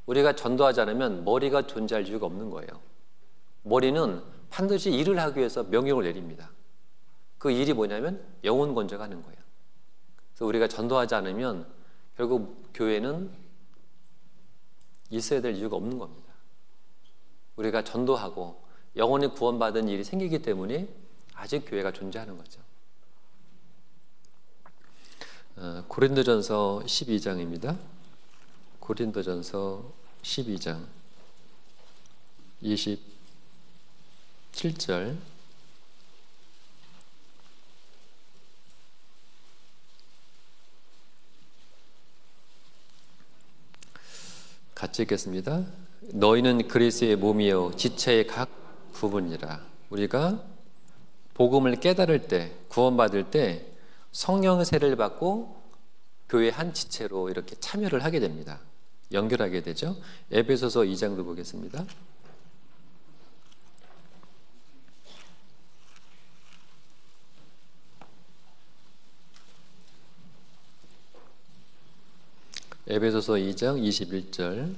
Speaker 1: 우리가 전도하지 않으면 머리가 존재할 이유가 없는 거예요. 머리는 반드시 일을 하기 위해서 명령을 내립니다. 그 일이 뭐냐면 영혼 건져가는 거예요. 그래서 우리가 전도하지 않으면 결국 교회는 있어야 될 이유가 없는 겁니다. 우리가 전도하고 영혼이 구원받은 일이 생기기 때문에 아직 교회가 존재하는 거죠. 고린도전서 12장입니다. 고린도전서 12장 27절 같이 읽겠습니다. 너희는 그리스도의 몸이요 지체의 각 부분이라. 우리가 복음을 깨달을 때, 구원받을 때 성령의 세례를 받고 교회 한 지체로 이렇게 참여를 하게 됩니다. 연결하게 되죠. 에베소서 2장도 보겠습니다. 에베소서 2장 21절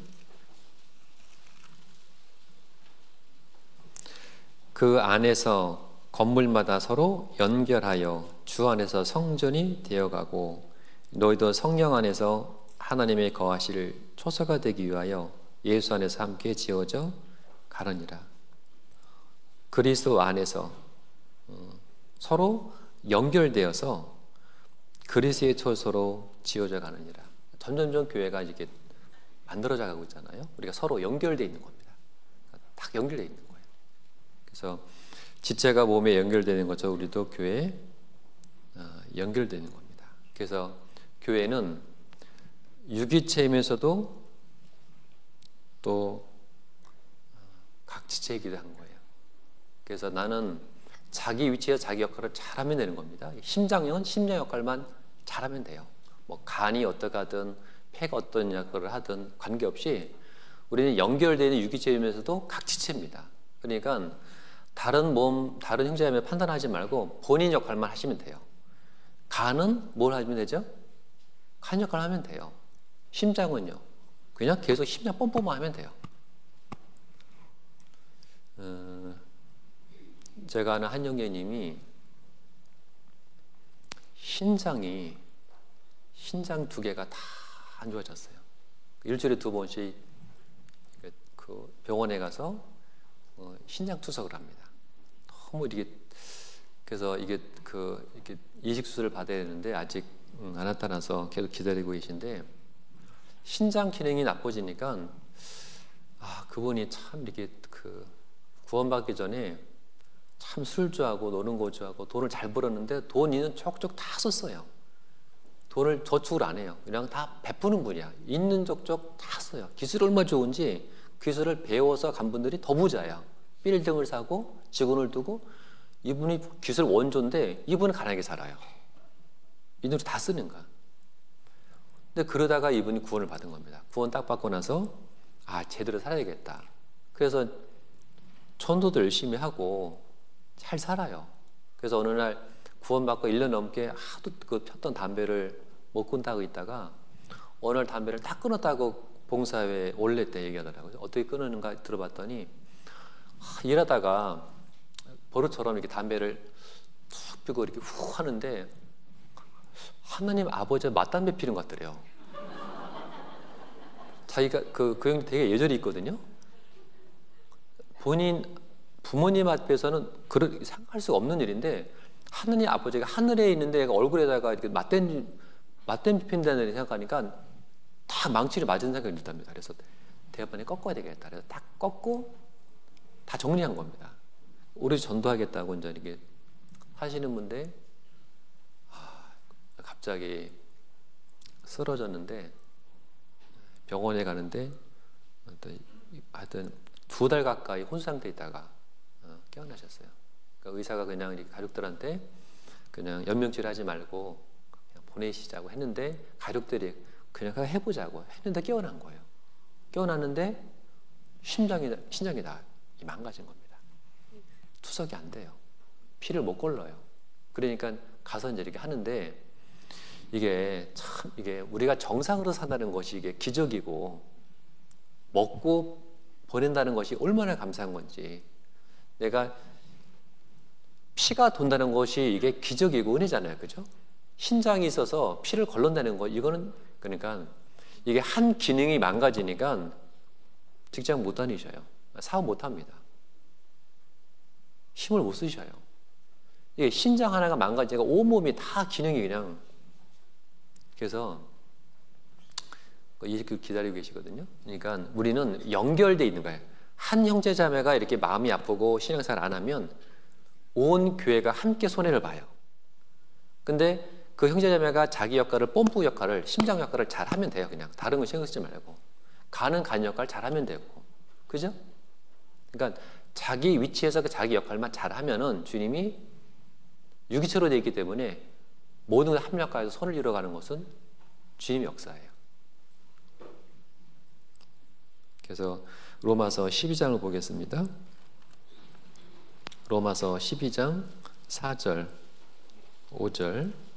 Speaker 1: 그 안에서 건물마다 서로 연결하여 주 안에서 성전이 되어가고 너희도 성령 안에서 하나님의 거하실 초소가 되기 위하여 예수 안에서 함께 지어져 가느니라. 그리스도 안에서 서로 연결되어서 그리스도의 초소로 지어져 가느니라. 점점점 교회가 이렇게 만들어져 가고 있잖아요. 우리가 서로 연결되어 있는 겁니다. 딱 연결되어 있는 거예요. 그래서 지체가 몸에 연결되는 것처럼 우리도 교회에 연결되는 겁니다. 그래서 교회는 유기체이면서도 또 각 지체이기도 한 거예요. 그래서 나는 자기 위치에서 자기 역할을 잘하면 되는 겁니다. 심장은 심장 역할만 잘하면 돼요. 뭐 간이 어떠하든 폐가 어떤 역할을 하든 관계없이 우리는 연결되는 유기체이면서도 각 지체입니다. 그러니까 다른 몸, 다른 형제자매 판단하지 말고 본인 역할만 하시면 돼요. 간은 뭘 하면 되죠? 간 역할을 하면 돼요. 심장은요? 그냥 계속 심장 펌프만 하면 돼요. 제가 아는 한 형제님이 신장 두 개가 다 안 좋아졌어요. 일주일에 2번씩 그 병원에 가서 신장 투석을 합니다. 너무 이게 그래서 이게 이식 수술을 받아야 되는데 아직 안 나타나서 계속 기다리고 계신데 신장 기능이 나빠지니까 그분이 참 이렇게 구원받기 전에 참 술주하고 노는 거 좋아하고 돈을 잘 벌었는데 돈은 족족 다 썼어요. 돈을 저축을 안 해요. 그냥 다 베푸는 분이야. 있는 족족 다 써요. 기술이 얼마나 좋은지 기술을 배워서 간 분들이 더 부자야. 빌딩을 사고 직원을 두고 이분이 기술 원조인데 이분은 가난하게 살아요. 이 돈을 다 쓰는 거야. 근데 그러다가 이분이 구원을 받은 겁니다. 구원 딱 받고 나서 제대로 살아야겠다. 그래서 전도도 열심히 하고 잘 살아요. 그래서 어느 날 구원받고 1년 넘게 하도 폈던 담배를 못 끊다고 있다가 어느 날 담배를 딱 끊었다고 봉사회 올레 때 얘기하더라고요. 어떻게 끊었는가 들어봤더니 일하다가 버릇처럼 이렇게 담배를 툭 피고 이렇게 훅 하는데 하나님 아버지가 맞담배 피는 것 같더래요. 자기가 그 형이 되게 예절이 있거든요. 본인 부모님 앞에서는 생각할 수가 없는 일인데 하느님 아버지가 하늘에 있는데 얼굴에다가 이렇게 맞댐 핀다는 일을 생각하니까 다 망치를 맞은 생각이 들답니다. 그래서 대학번에 꺾어야 되겠다. 그래서 딱 꺾고 다 정리한 겁니다. 우리 전도하겠다고 이제 이렇게 하시는 분인데 갑자기 쓰러졌는데 병원에 가는데 하여튼 2달 가까이 혼수 상태에 있다가 깨어나셨어요. 그러니까 의사가 그냥 이렇게 가족들한테 그냥 연명치료하지 말고 그냥 보내시자고 했는데 가족들이 그냥 해보자고 했는데 깨어난 거예요. 깨어났는데 신장이 다 망가진 겁니다. 투석이 안 돼요. 피를 못 걸러요. 그러니까 가서 이제 이렇게 하는데 이게 우리가 정상으로 산다는 것이 이게 기적이고 먹고 보낸다는 것이 얼마나 감사한 건지 내가 피가 돈다는 것이 이게 기적이고 은혜잖아요. 그죠? 신장이 있어서 피를 걸른다는 거 이거는 그러니까 이게 한 기능이 망가지니까 직장 못 다니셔요. 사업 못 합니다. 힘을 못 쓰셔요. 이게 신장 하나가 망가지니까 온몸이 다 기능이 그냥. 그래서 이렇게 기다리고 계시거든요. 그러니까 우리는 연결되어 있는 거예요. 한 형제 자매가 이렇게 마음이 아프고 신앙생활 안 하면 온 교회가 함께 손해를 봐요. 근데 그 형제 자매가 자기 역할을, 뽐뿌 역할을, 심장 역할을 잘 하면 돼요. 그냥 다른 거 신경 쓰지 말고. 간은 간 역할 잘 하면 되고. 그죠? 그러니까 자기 위치에서 그 자기 역할만 잘 하면은 주님이 유기체로 되어 있기 때문에 모든 합력하여서 손을 이뤄가는 것은 주님의 역사예요. 그래서 로마서 12장을 보겠습니다. 로마서 12장 4절, 5절.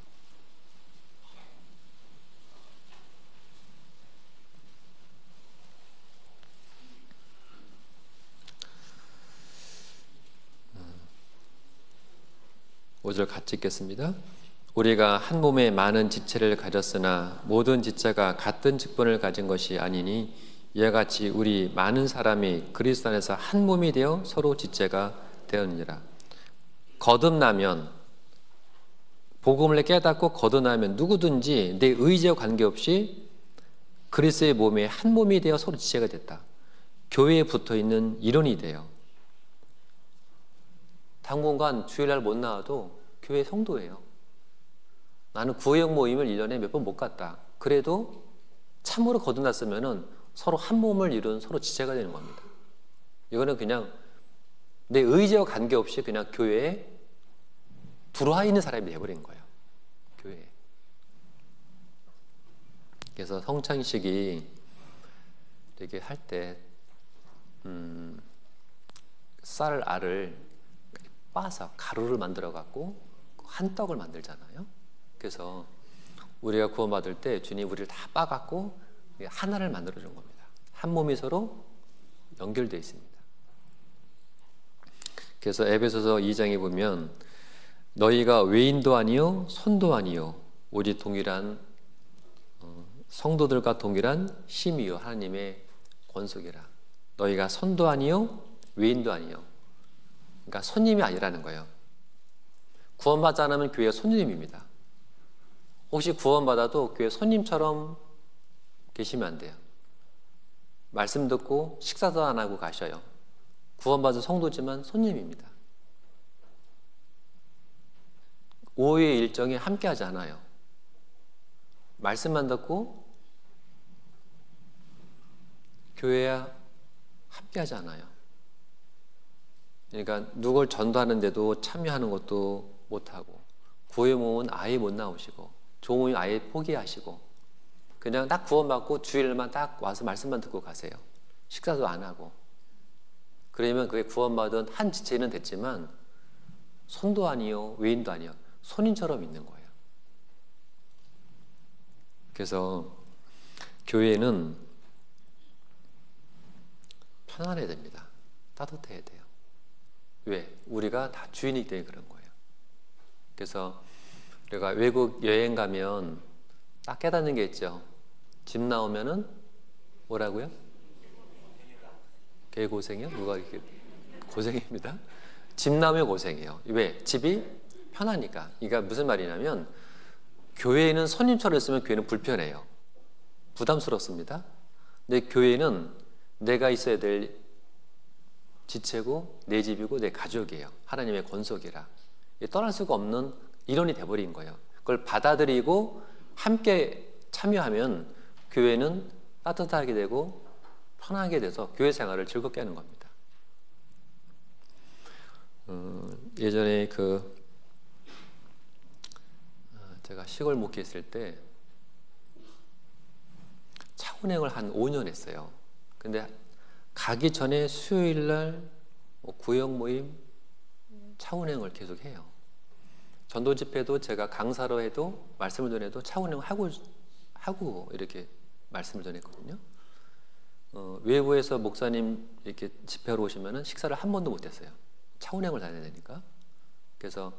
Speaker 1: 오절 같이 읽겠습니다. 우리가 한 몸에 많은 지체를 가졌으나 모든 지체가 같은 직분을 가진 것이 아니니 이와 같이 우리 많은 사람이 그리스도 안에서 한 몸이 되어 서로 지체가 되었느니라. 거듭나면, 복음을 깨닫고 거듭나면 누구든지 내 의지와 관계없이 그리스도의 몸에 한 몸이 되어 서로 지체가 됐다. 교회에 붙어있는 일원이 돼요. 당분간 주일날 못 나와도 교회 성도예요. 나는 구역 모임을 1년에 몇 번 못 갔다. 그래도 참으로 거듭났으면 서로 한 몸을 이룬 서로 지체가 되는 겁니다. 이거는 그냥 내 의지와 관계없이 그냥 교회에 들어와 있는 사람이 되어버린 거예요. 교회에. 그래서 성찬식이 이렇게 할 때 쌀 알을 빻아서 가루를 만들어 갖고 한 떡을 만들잖아요. 그래서 우리가 구원받을 때 주님 우리를 다 빻아갖고 하나를 만들어 준 겁니다. 한 몸이 서로 연결되어 있습니다. 그래서 에베소서 2장에 보면 너희가 외인도 아니요 손도 아니요 오직 동일한 성도들과 동일한 심이요 하나님의 권속이라. 너희가 손도 아니요 외인도 아니요. 그러니까 손님이 아니라는 거예요. 구원받지 않으면 교회가 손님입니다. 혹시 구원받아도 교회 손님처럼 계시면 안 돼요. 말씀 듣고 식사도 안 하고 가셔요. 구원받은 성도지만 손님입니다. 오후의 일정에 함께하지 않아요. 말씀만 듣고 교회에 함께하지 않아요. 그러니까 누굴 전도하는데도 참여하는 것도 못하고 구회 모임은 아예 못 나오시고 조모임 아예 포기하시고 그냥 딱 구원받고 주일만 딱 와서 말씀만 듣고 가세요. 식사도 안 하고. 그러면 그게 구원받은 한 지체는 됐지만 손도 아니요 외인도 아니요 손인처럼 있는 거예요. 그래서 교회는 편안해야 됩니다. 따뜻해야 돼요. 왜? 우리가 다 주인이기 때문에 그런 거예요. 그래서 우리가 외국 여행 가면 딱 깨닫는 게 있죠. 집 나오면은 뭐라고요? 개고생이요? 누가 이렇게 고생입니다. 집 나오면 고생이에요. 왜? 집이 편하니까. 이게 무슨 말이냐면 교회에는 손님처럼 있으면 교회는 불편해요. 부담스럽습니다. 근데 교회는 내가 있어야 될 지체고 내 집이고 내 가족이에요. 하나님의 권속이라. 떠날 수가 없는 일원이 돼버린 거예요. 그걸 받아들이고 함께 참여하면 교회는 따뜻하게 되고 편하게 돼서 교회 생활을 즐겁게 하는 겁니다. 예전에 제가 시골 목회했을 때 차운행을 한 5년 했어요. 근데 가기 전에 수요일 날 구역 모임 차운행을 계속 해요. 전도 집회도 제가 강사로 해도 말씀을 전해도 차운행을 하고 이렇게 말씀을 전했거든요. 외부에서 목사님 이렇게 집회로 오시면은 식사를 한 번도 못 했어요. 차운행을 다녀야 되니까. 그래서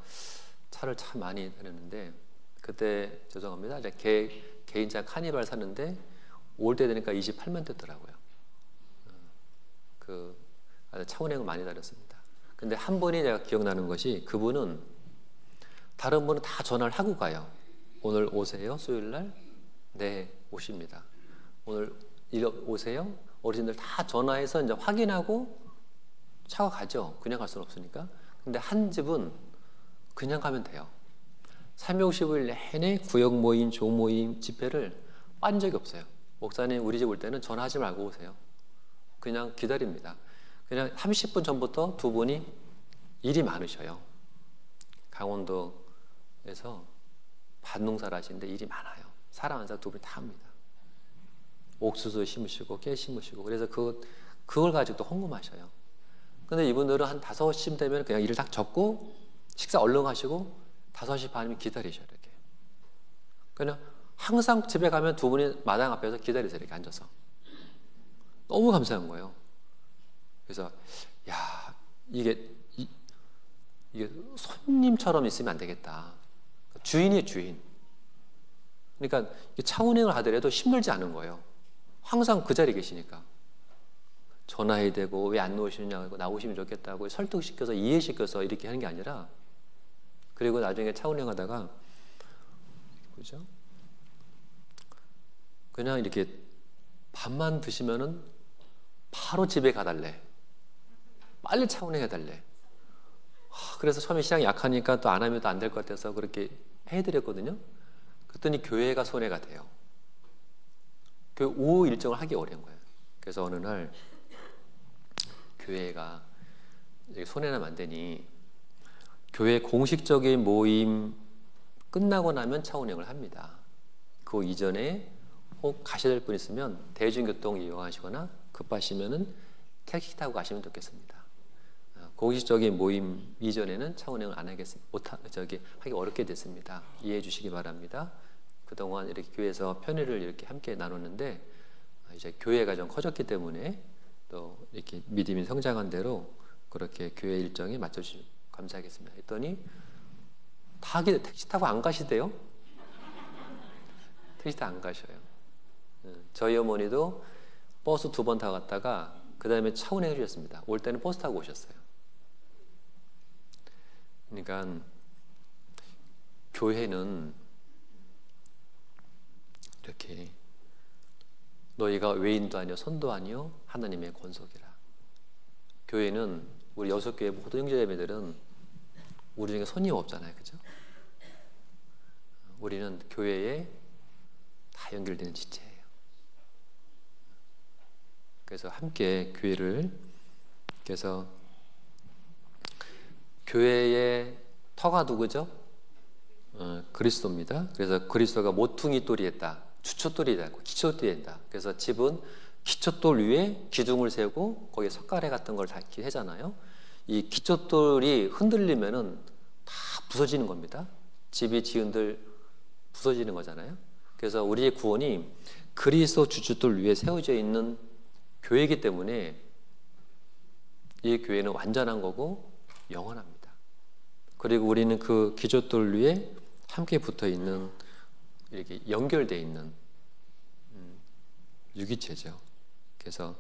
Speaker 1: 차를 참 많이 다녔는데 그때 죄송합니다. 개인차 카니발 샀는데 올 때 되니까 28만 됐더라고요. 차원행을 많이 다녔습니다. 근데 한 분이 내가 기억나는 것이, 그분은 다른 분은 다 전화를 하고 가요. 오늘 오세요? 수요일 날? 네, 오십니다. 오늘 오세요? 어르신들 다 전화해서 이제 확인하고 차가 가죠. 그냥 갈 수는 없으니까. 근데 한 집은 그냥 가면 돼요. 365일 내내 구역 모임, 조 모임, 집회를 빠진 적이 없어요. 목사님, 우리 집 올 때는 전화하지 말고 오세요. 그냥 기다립니다. 그냥 30분 전부터 두 분이 일이 많으셔요. 강원도에서 밭농사를 하시는데 일이 많아요. 사람 한 사람 두 분이 다 합니다. 옥수수 심으시고 깨 심으시고. 그래서 그걸 가지고 또 헌금하셔요. 근데 이분들은 한 5시쯤 되면 그냥 일을 딱 접고 식사 얼른 하시고 5시 반이면 기다리셔요. 이렇게. 그냥 항상 집에 가면 두 분이 마당 앞에서 기다리세요. 이렇게 앉아서. 너무 감사한 거예요. 그래서 야, 이게 손님처럼 있으면 안 되겠다. 주인이에요, 주인. 그러니까 차운행을 하더라도 힘들지 않은 거예요. 항상 그 자리에 계시니까. 전화해야 되고 왜 안 나오시느냐고, 나오시면 좋겠다고 설득시켜서 이해시켜서 이렇게 하는 게 아니라, 그리고 나중에 차운행 하다가 그죠? 그냥 이렇게 밥만 드시면은 바로 집에 가달래. 빨리 차운행 해달래. 그래서 처음에 시장이 약하니까 또 안 하면 또 안 될 것 같아서 그렇게 해드렸거든요. 그랬더니 교회가 손해가 돼요. 교회 오후 일정을 하기 어려운 거예요. 그래서 어느 날 교회가 손해나면 안 되니 교회 공식적인 모임 끝나고 나면 차운행을 합니다. 그 이전에 혹 가셔야 될 분 있으면 대중교통 이용하시거나 급하시면은 택시 타고 가시면 좋겠습니다. 공식적인 모임 이전에는 차운행을 안 하기 어렵게 됐습니다. 이해해 주시기 바랍니다. 그동안 이렇게 교회에서 편의를 이렇게 함께 나눴는데, 이제 교회가 좀 커졌기 때문에 또 이렇게 믿음이 성장한 대로 그렇게 교회 일정에 맞춰주시면 감사하겠습니다. 했더니 택시 타고 안 가시대요. 택시 타고 안 가셔요. 저희 어머니도 버스 2번 타고 갔다가 그 다음에 차운행 해주셨습니다. 올 때는 버스 타고 오셨어요. 그러니까 교회는 이렇게 너희가 외인도 아니요 선도 아니요 하나님의 권속이라. 교회는 우리 여섯교회 모든 형제자매들은 우리 중에 손님 없잖아요. 그죠? 우리는 교회에 다 연결되는 지체예요. 그래서 함께 교회를, 그래서 교회의 터가 누구죠? 그리스도입니다. 그래서 그리스도가 모퉁이 돌이 했다. 주춧돌이 있다. 기초돌이 된다. 그래서 집은 기초돌 위에 기둥을 세우고 거기에 석가래 같은 걸 닿게 하잖아요. 이 기초돌이 흔들리면은 다 부서지는 겁니다. 집이 지은들 부서지는 거잖아요. 그래서 우리의 구원이 그리스도 주춧돌 위에 세워져 있는 교회이기 때문에 이 교회는 완전한 거고 영원합니다. 그리고 우리는 그 기초돌 위에 함께 붙어 있는, 이렇게 연결되어 있는 유기체죠. 그래서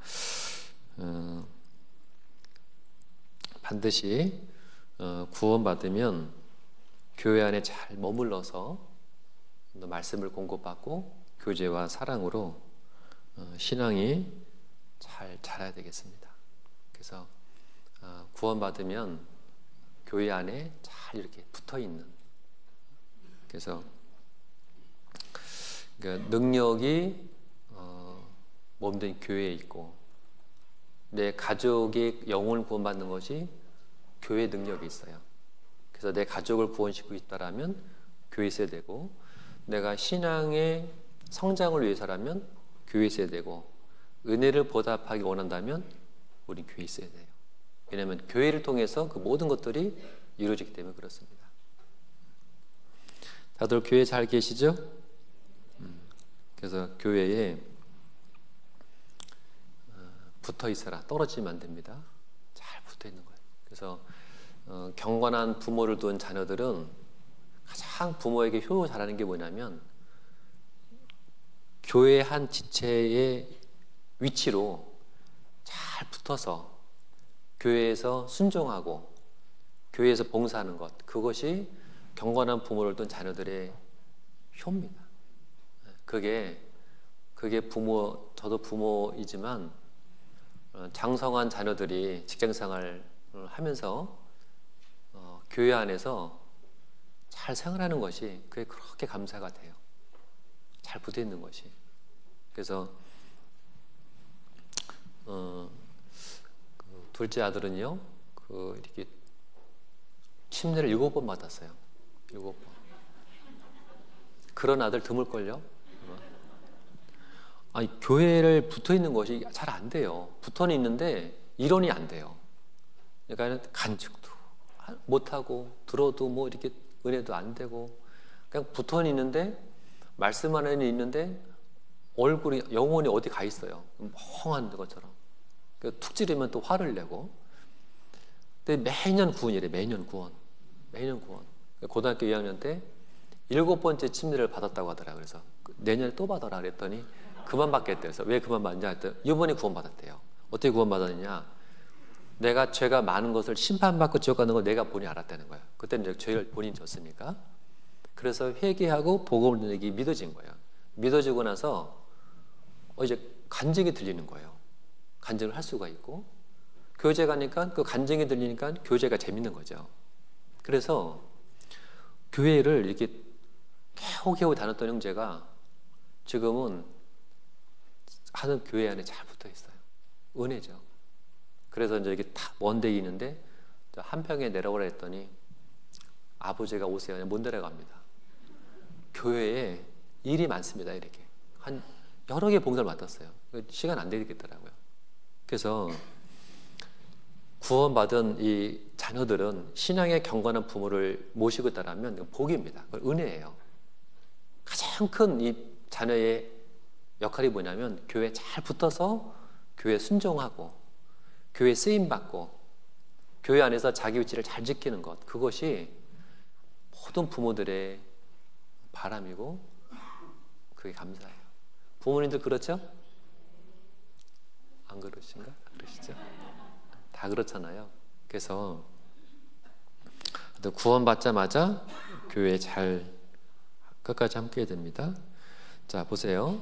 Speaker 1: 반드시 구원받으면 교회 안에 잘 머물러서 말씀을 공급받고 교제와 사랑으로 신앙이 잘 자라야 되겠습니다. 그래서 구원받으면 교회 안에 잘 이렇게 붙어 있는, 그래서 그러니까 능력이 몸된 교회에 있고, 내 가족의 영혼을 구원받는 것이 교회 능력이 있어요. 그래서 내 가족을 구원시키고 있다라면 교회에 있어야 되고, 내가 신앙의 성장을 위해서라면 교회에 있어야 되고, 은혜를 보답하기 원한다면 우리 교회에 있어야 돼요. 왜냐하면 교회를 통해서 그 모든 것들이 이루어지기 때문에 그렇습니다. 다들 교회 잘 계시죠? 그래서 교회에 붙어 있어라. 떨어지면 안 됩니다. 잘 붙어 있는 거예요. 그래서 경건한 부모를 둔 자녀들은 가장 부모에게 효도 잘하는 게 뭐냐면, 교회 한 지체의 위치로 잘 붙어 붙어서 교회에서 순종하고 교회에서 봉사하는 것, 그것이 경건한 부모를 둔 자녀들의 효입니다. 그게 부모, 저도 부모이지만 장성한 자녀들이 직장생활을 하면서 교회 안에서 잘 생활하는 것이 그게 그렇게 감사가 돼요. 잘 붙어있는 것이. 그래서 둘째 아들은요, 이렇게 침례를 7번 받았어요. 7번. 그런 아들 드물걸요? 아니, 교회를 붙어 있는 것이 잘 안 돼요. 붙어는 있는데 일원이 안 돼요. 그러니까 간증도 못하고 들어도 뭐 이렇게 은혜도 안 되고 그냥 붙어는 있는데 말씀 안에는 있는데 얼굴이 영혼이 어디 가 있어요. 멍한 것처럼. 툭 찌르면 또 화를 내고. 근데 매년 구원이래. 매년 구원. 고등학교 2학년 때 7번째 침례를 받았다고 하더라고요. 그래서 내년에 또 받아라 그랬더니 그만 받겠대요. 그래서 왜 그만 받냐 했더니 이번에 구원 받았대요. 어떻게 구원 받았느냐? 내가 죄가 많은 것을 심판받고 지옥 가는 걸 내가 본인이 알았다는 거예요. 그때는 이제 죄를 본인이 졌으니까. 그래서 회개하고 복음을 듣는 게 믿어진 거예요. 믿어지고 나서 이제 간증이 들리는 거예요. 간증을 할 수가 있고, 교제 가니까 그 간증이 들리니까 교제가 재밌는 거죠. 그래서 교회를 이렇게 겨우겨우 다녔던 형제가 지금은 하는 교회 안에 잘 붙어 있어요. 은혜죠. 그래서 이제 이렇게 다 먼 데 있는데 한평에 내려오라 했더니 아버지가 오세요. 그냥 못 내려갑니다. 교회에 일이 많습니다. 이렇게 한 여러 개 봉사를 맡았어요. 시간 안 되겠더라고요. 그래서 구원받은 이 자녀들은 신앙의 경건한 부모를 모시고 있다면 복입니다. 은혜예요. 가장 큰 이 자녀의 역할이 뭐냐면 교회에 잘 붙어서 교회에 순종하고 교회에 쓰임받고 교회 안에서 자기 위치를 잘 지키는 것, 그것이 모든 부모들의 바람이고 그게 감사해요. 부모님들 그렇죠? 안 그러신가? 그러시죠? 다 그렇잖아요. 그래서 구원받자마자 교회에 잘 끝까지 함께 됩니다. 자, 보세요.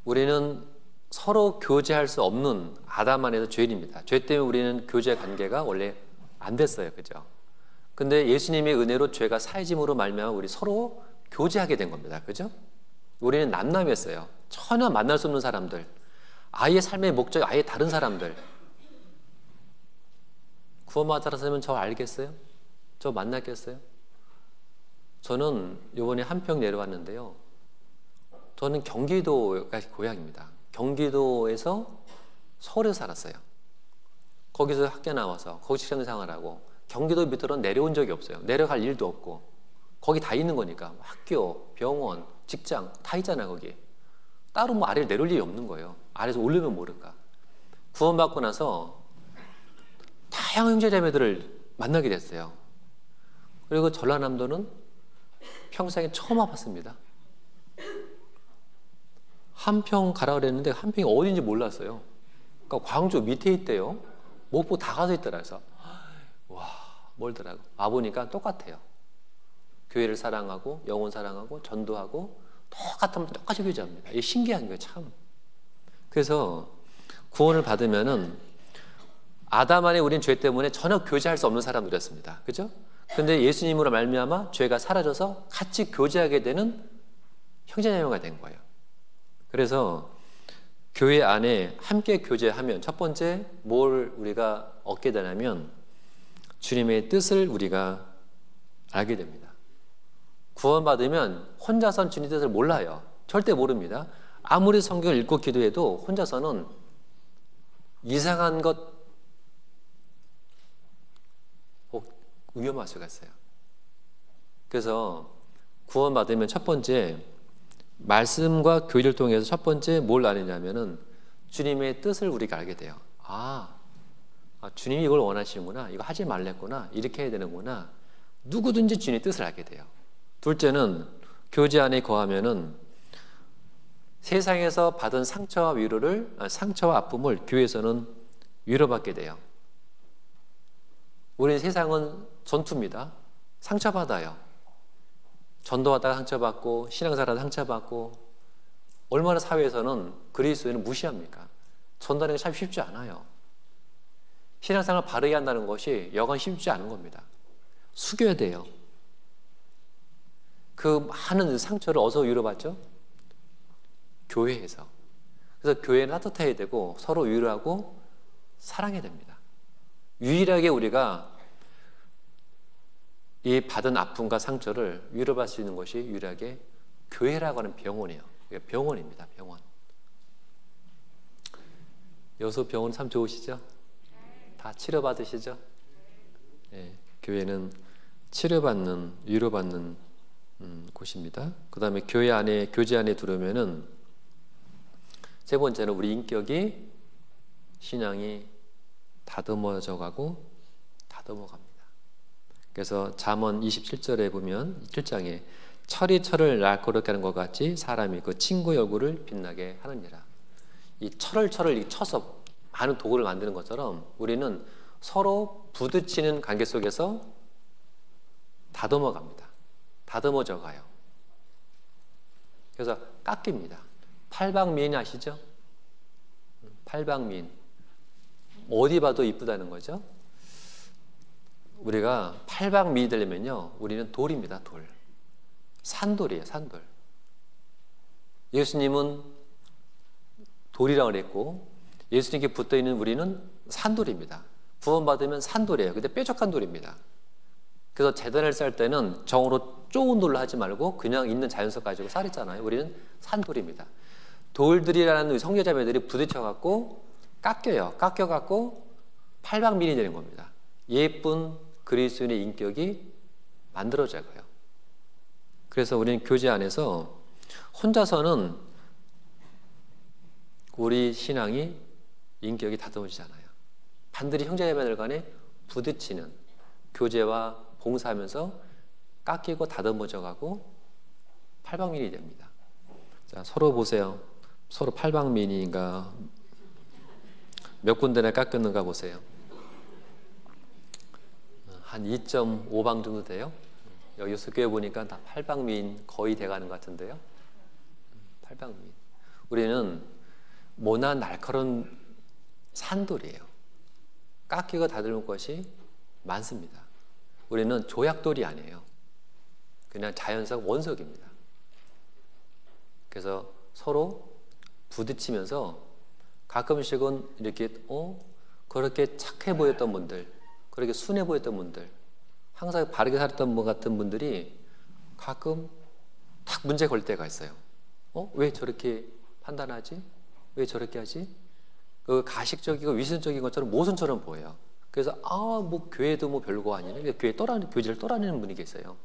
Speaker 1: 우리는 서로 교제할 수 없는 아담 안에서 죄인입니다. 죄 때문에 우리는 교제 관계가 원래 안 됐어요. 그죠? 근데 예수님의 은혜로 죄가 사해짐으로 말미암아 우리 서로 교제하게 된 겁니다. 그죠? 우리는 남남이었어요. 전혀 만날 수 없는 사람들, 아예 삶의 목적이 아예 다른 사람들. 구원받았으면 저 알겠어요? 저 만났겠어요? 저는 이번에 한평 내려왔는데요. 저는 경기도가 고향입니다. 경기도에서 서울에 살았어요. 거기서 학교 나와서 거기 직장 생활하고 경기도 밑으로는 내려온 적이 없어요. 내려갈 일도 없고 거기 다 있는 거니까 학교, 병원, 직장 다 있잖아요. 거기 따로 뭐 아래를 내려올 일이 없는 거예요. 아래에서 오르면 모를까. 구원받고 나서 다양한 형제자매들을 만나게 됐어요. 그리고 전라남도는 평생에 처음 와봤습니다. 한평 가라 그랬는데 한평이 어딘지 몰랐어요. 그러니까 광주 밑에 있대요. 목포 다 가서 있더라. 그래서 와, 멀더라고. 와보니까 똑같아요. 교회를 사랑하고 영혼 사랑하고 전도하고 똑같이 교제합니다. 이게 신기한 거예요. 참. 그래서 구원을 받으면은 아담 안에 우린 죄 때문에 전혀 교제할 수 없는 사람들이었습니다. 그죠? 근데 예수님으로 말미암아 죄가 사라져서 같이 교제하게 되는 형제자매가 된 거예요. 그래서 교회 안에 함께 교제하면 첫 번째 뭘 우리가 얻게 되냐면 주님의 뜻을 우리가 알게 됩니다. 구원받으면 혼자서는 주님의 뜻을 몰라요. 절대 모릅니다. 아무리 성경을 읽고 기도해도 혼자서는 이상한 것 위험할 수가 있어요. 그래서 구원받으면 첫 번째 말씀과 교회를 통해서 첫 번째 뭘 아느냐면은 주님의 뜻을 우리가 알게 돼요. 주님이 이걸 원하시는구나. 이거 하지 말랬구나. 이렇게 해야 되는구나. 누구든지 주님의 뜻을 알게 돼요. 둘째는 교제 안에 거하면은 세상에서 받은 상처와 아픔을 교회에서는 위로받게 돼요. 우리 세상은 전투입니다. 상처받아요. 전도하다가 상처받고 신앙생활하다가 상처받고 얼마나 사회에서는 그리스도인을 무시합니까? 전도하는 게 참 쉽지 않아요. 신앙생활을 바르게 한다는 것이 여간 쉽지 않은 겁니다. 숙여야 돼요. 그 많은 상처를 어디서 위로받죠? 교회에서. 그래서 교회는 따뜻해야 되고 서로 위로하고 사랑해야 됩니다. 유일하게 우리가 이 받은 아픔과 상처를 위로받을 수 있는 것이 유일하게 교회라고 하는 병원이에요. 병원입니다. 병원. 여수 병원 참 좋으시죠? 다 치료받으시죠? 네, 교회는 치료받는, 위로받는 곳입니다. 그 다음에 교회 안에, 교제 안에 들어오면은 세 번째는 우리 인격이, 신앙이 다듬어져 가고 다듬어갑니다. 그래서 잠언 27절에 보면 7장에 철이 철을 날카롭게 하는 것 같이 사람이 그 친구의 얼굴을 빛나게 하느니라. 이 철을 쳐서 많은 도구를 만드는 것처럼 우리는 서로 부딪히는 관계 속에서 다듬어 갑니다. 다듬어져 가요. 그래서 깎입니다. 팔방미인 아시죠? 팔방미인. 어디 봐도 이쁘다는 거죠. 우리가 팔방미인이 되려면요, 우리는 돌입니다. 돌. 산돌이에요. 산돌. 예수님은 돌이라고 그랬고 예수님께 붙어있는 우리는 산돌입니다. 구원받으면 산돌이에요. 근데 뾰족한 돌입니다. 그래서 재단을 쌓을 때는 정으로 좁은 돌로 하지 말고 그냥 있는 자연석 가지고 쌓았잖아요. 우리는 산돌입니다. 돌들이라는 성녀자매들이 부딪혀갖고 깎여요. 깎여갖고 팔방미인이 되는 겁니다. 예쁜 그리스도인의 인격이 만들어져요. 그래서 우리는 교제 안에서 혼자서는 우리 신앙이, 인격이 다듬어지지 않아요. 반드시 형제자매들 간에 부딪히는 교제와 봉사하면서 깎이고 다듬어져 가고 팔방미인이 됩니다. 자, 서로 보세요. 서로 팔방미인인가, 몇 군데나 깎였는가 보세요. 한 2.5방 정도 돼요. 여기 교회 보니까 다 팔방미인 거의 돼가는 것 같은데요. 팔방미인. 우리는 모난 날카로운 산돌이에요. 깎이고 다듬을 것이 많습니다. 우리는 조약돌이 아니에요. 그냥 자연석 원석입니다. 그래서 서로 부딪히면서 가끔씩은 이렇게 그렇게 착해 보였던 분들, 그렇게 순해 보였던 분들, 항상 바르게 살았던 분 같은 분들이 가끔 딱 문제 걸 때가 있어요. 왜 저렇게 판단하지? 왜 저렇게 하지? 그 가식적이고 위선적인 것처럼 모순처럼 보여요. 그래서 뭐 교회도 뭐 별거 아니네. 교제를 떠나는 분이 계세요.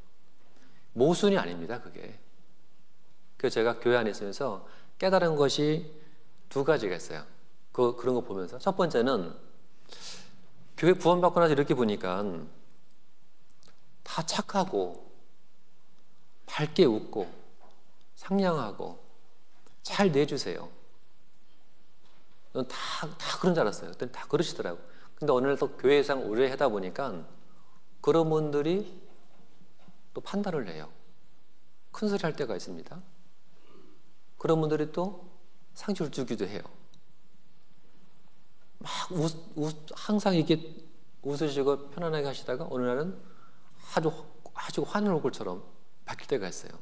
Speaker 1: 모순이 아닙니다, 그게. 그래서 제가 교회 안에 있으면서 깨달은 것이 두 가지가 있어요. 그런 거 보면서. 첫 번째는 교회 구원받고 나서 이렇게 보니까 다 착하고 밝게 웃고 상냥하고 잘 내주세요. 다 그런 줄 알았어요. 그때 다 그러시더라고요. 근데 어느 날 또 교회상 오래 하다 보니까 그런 분들이 또 판단을 해요. 큰 소리 할 때가 있습니다. 그런 분들이 또 상처를 주기도 해요. 막 항상 이렇게 웃으시고 편안하게 하시다가 어느 날은 아주 화난 얼굴처럼 바뀔 때가 있어요.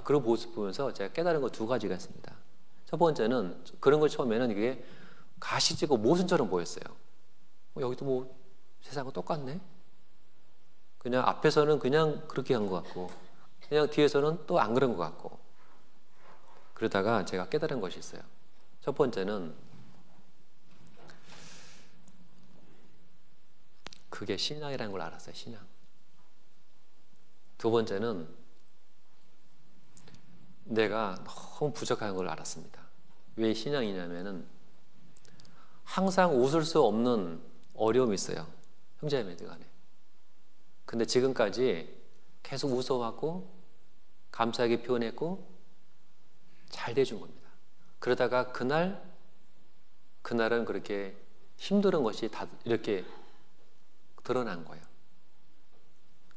Speaker 1: 그런 모습 보면서 제가 깨달은 거 두 가지가 있습니다. 첫 번째는 그런 걸 처음에는 이게 가시지고 모순처럼 보였어요. 여기도 뭐 세상은 똑같네. 그냥 앞에서는 그냥 그렇게 한 것 같고 그냥 뒤에서는 또 안 그런 것 같고. 그러다가 제가 깨달은 것이 있어요. 첫 번째는 그게 신앙이라는 걸 알았어요. 신앙. 두 번째는 내가 너무 부족한 걸 알았습니다. 왜 신앙이냐면은 항상 웃을 수 없는 어려움이 있어요. 형제자매들 간에. 근데 지금까지 계속 웃어왔고 감사하게 표현했고 잘 돼준 겁니다. 그러다가 그날은 그렇게 힘든 것이 다 이렇게 드러난 거예요.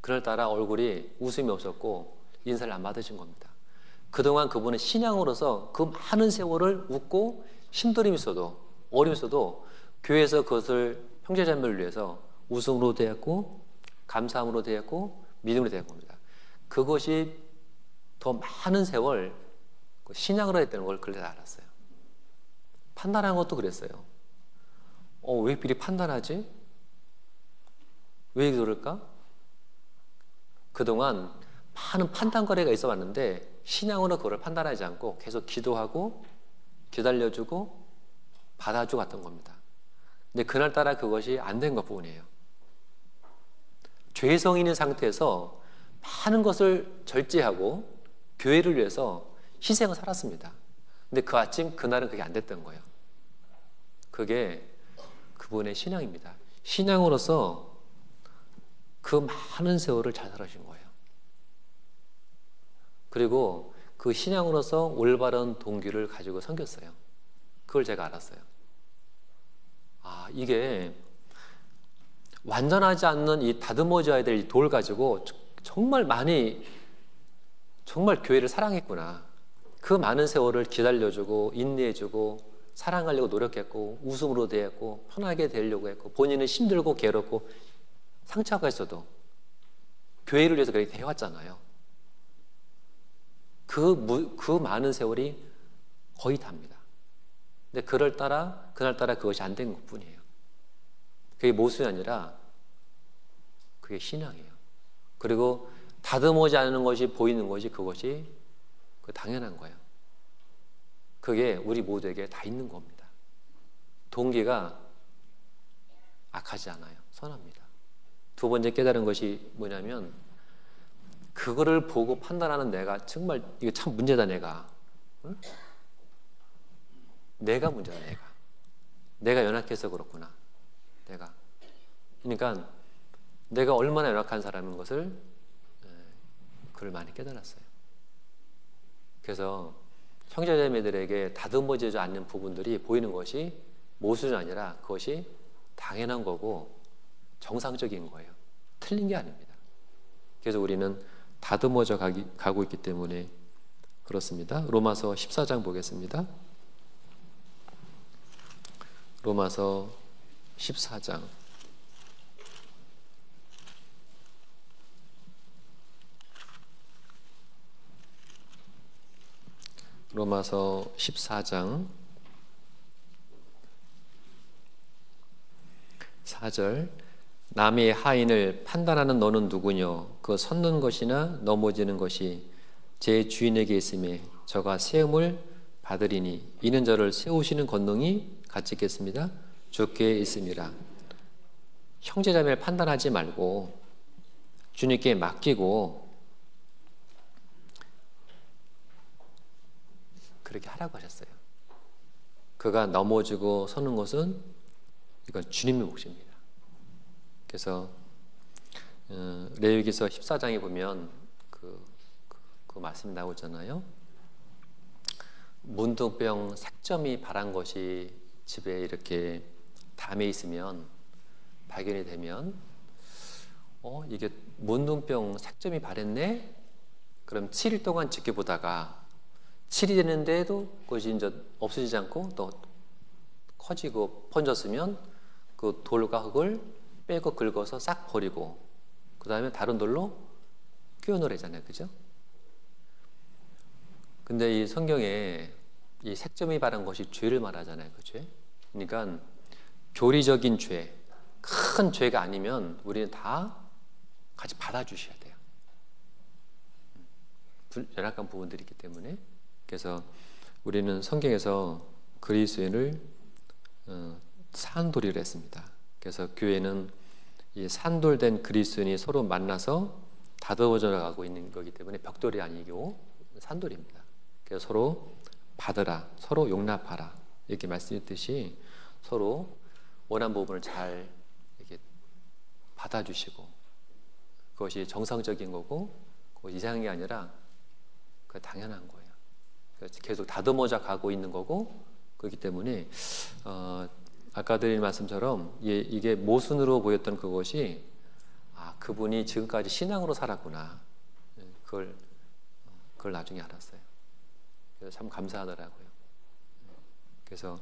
Speaker 1: 그날따라 얼굴이 웃음이 없었고 인사를 안 받으신 겁니다. 그동안 그분은 신앙으로서 그 많은 세월을 웃고 힘듦이 있어도 어려움이 있어도 교회에서 그것을 형제자매를 위해서 웃음으로 대했고 감사함으로 대했고 믿음으로 대한 겁니다. 그것이 더 많은 세월 신앙으로 했다는 걸 그래서 알았어요. 판단한 것도 그랬어요. 왜 미리 판단하지? 왜 그럴까? 그동안 많은 판단 거래가 있어 왔는데 신앙으로 그걸 판단하지 않고 계속 기도하고 기다려주고 받아주고 갔던 겁니다. 근데 그날따라 그것이 안 된 것뿐이에요. 죄성이 있는 상태에서 많은 것을 절제하고 교회를 위해서 희생을 살았습니다. 근데 그 아침 그날은 그게 안 됐던 거예요. 그게 그분의 신앙입니다. 신앙으로서 그 많은 세월을 잘 살아신 거예요. 그리고 그 신앙으로서 올바른 동기를 가지고 섬겼어요. 그걸 제가 알았어요. 이게 완전하지 않는 이 다듬어져야 될 이 돌 가지고 정말 많이 정말 교회를 사랑했구나. 그 많은 세월을 기다려주고 인내해주고 사랑하려고 노력했고 웃음으로 대했고 편하게 되려고 했고 본인은 힘들고 괴롭고 상처가 있어도 교회를 위해서 그렇게 대해왔잖아요. 그 많은 세월이 거의 답니다. 근데 그날따라 그것이 안 된 것뿐이에요. 그게 모순이 아니라 그게 신앙이에요. 그리고 다듬어지 않는 것이 보이는 것이 그것이 당연한 거예요. 그게 우리 모두에게 다 있는 겁니다. 동기가 악하지 않아요. 선합니다. 두 번째 깨달은 것이 뭐냐면 그거를 보고 판단하는 내가 정말 이거 참 문제다 내가. 응? 내가 문제다 내가 연약해서 그렇구나. 그러니까 내가 얼마나 연약한 사람인 것을 그걸 많이 깨달았어요. 그래서 형제자매들에게 다듬어지지 않는 부분들이 보이는 것이 모순이 아니라 그것이 당연한 거고 정상적인 거예요. 틀린 게 아닙니다. 그래서 우리는 다듬어져 가고 있기 때문에 그렇습니다. 로마서 14장 보겠습니다. 로마서 14장 로마서 14장 4절 남의 하인을 판단하는 너는 누구뇨? 그 섰는 것이나 넘어지는 것이 제 주인에게 있음에 저가 세움을 받으리니 이는 저를 세우시는 권능이 같이 있겠습니다. 주께 있음이라. 형제자매를 판단하지 말고 주님께 맡기고 그렇게 하라고 하셨어요. 그가 넘어지고 서는 것은 이건 주님의 몫입니다. 그래서 레위기서 14장에 보면 그 말씀이 나오잖아요. 문둥병 색점이 바란 것이 집에 이렇게 담에 있으면 발견이 되면 이게 문둥병 색점이 바랬네? 그럼 7일 동안 지켜보다가 7이 되는데도 그것이 이제 없어지지 않고 또 커지고 번졌으면 그 돌과 흙을 빼고 긁어서 싹 버리고 그 다음에 다른 돌로 끼워넣으잖아요. 그죠? 근데 이 성경에 이 색점이 바른 것이 죄를 말하잖아요. 그 죄. 그러니까 교리적인 죄, 큰 죄가 아니면 우리는 다 같이 받아주셔야 돼요. 연약한 부분들이 있기 때문에. 그래서 우리는 성경에서 그리스도인을 산돌이라 했습니다. 그래서 교회는 이 산돌된 그리스도인이 서로 만나서 다듬어져 가고 있는 거기 때문에 벽돌이 아니고 산돌입니다. 그래서 서로 받으라, 서로 용납하라 이렇게 말씀했듯이 서로 원한 부분을 잘 이렇게 받아주시고 그것이 정상적인 거고 그것이 이상한 게 아니라 그 당연한 거예요. 그래서 계속 다듬어져 가고 있는 거고 그렇기 때문에 아까 드린 말씀처럼 이게 모순으로 보였던 그것이 그분이 지금까지 신앙으로 살았구나. 그걸 나중에 알았어요. 그래서 참 감사하더라고요. 그래서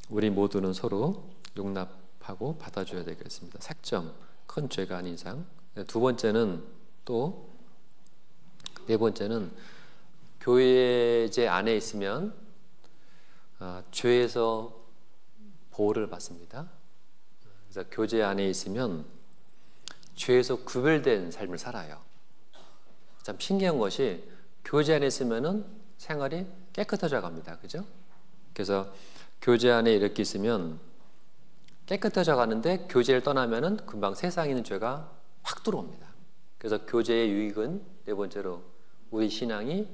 Speaker 1: 우리 모두는 서로 용납하고 받아줘야 되겠습니다. 색점, 큰 죄가 아닌 이상. 두 번째는 네 번째는 교회제 안에 있으면 죄에서 보호를 받습니다. 그래서 교제 안에 있으면 죄에서 구별된 삶을 살아요. 참 신기한 것이 교제 안에 있으면은 생활이 깨끗해져 갑니다. 그죠? 그래서 교제 안에 이렇게 있으면 깨끗해져 가는데 교제를 떠나면은 금방 세상에 있는 죄가 확 들어옵니다. 그래서 교제의 유익은 네 번째로 우리 신앙이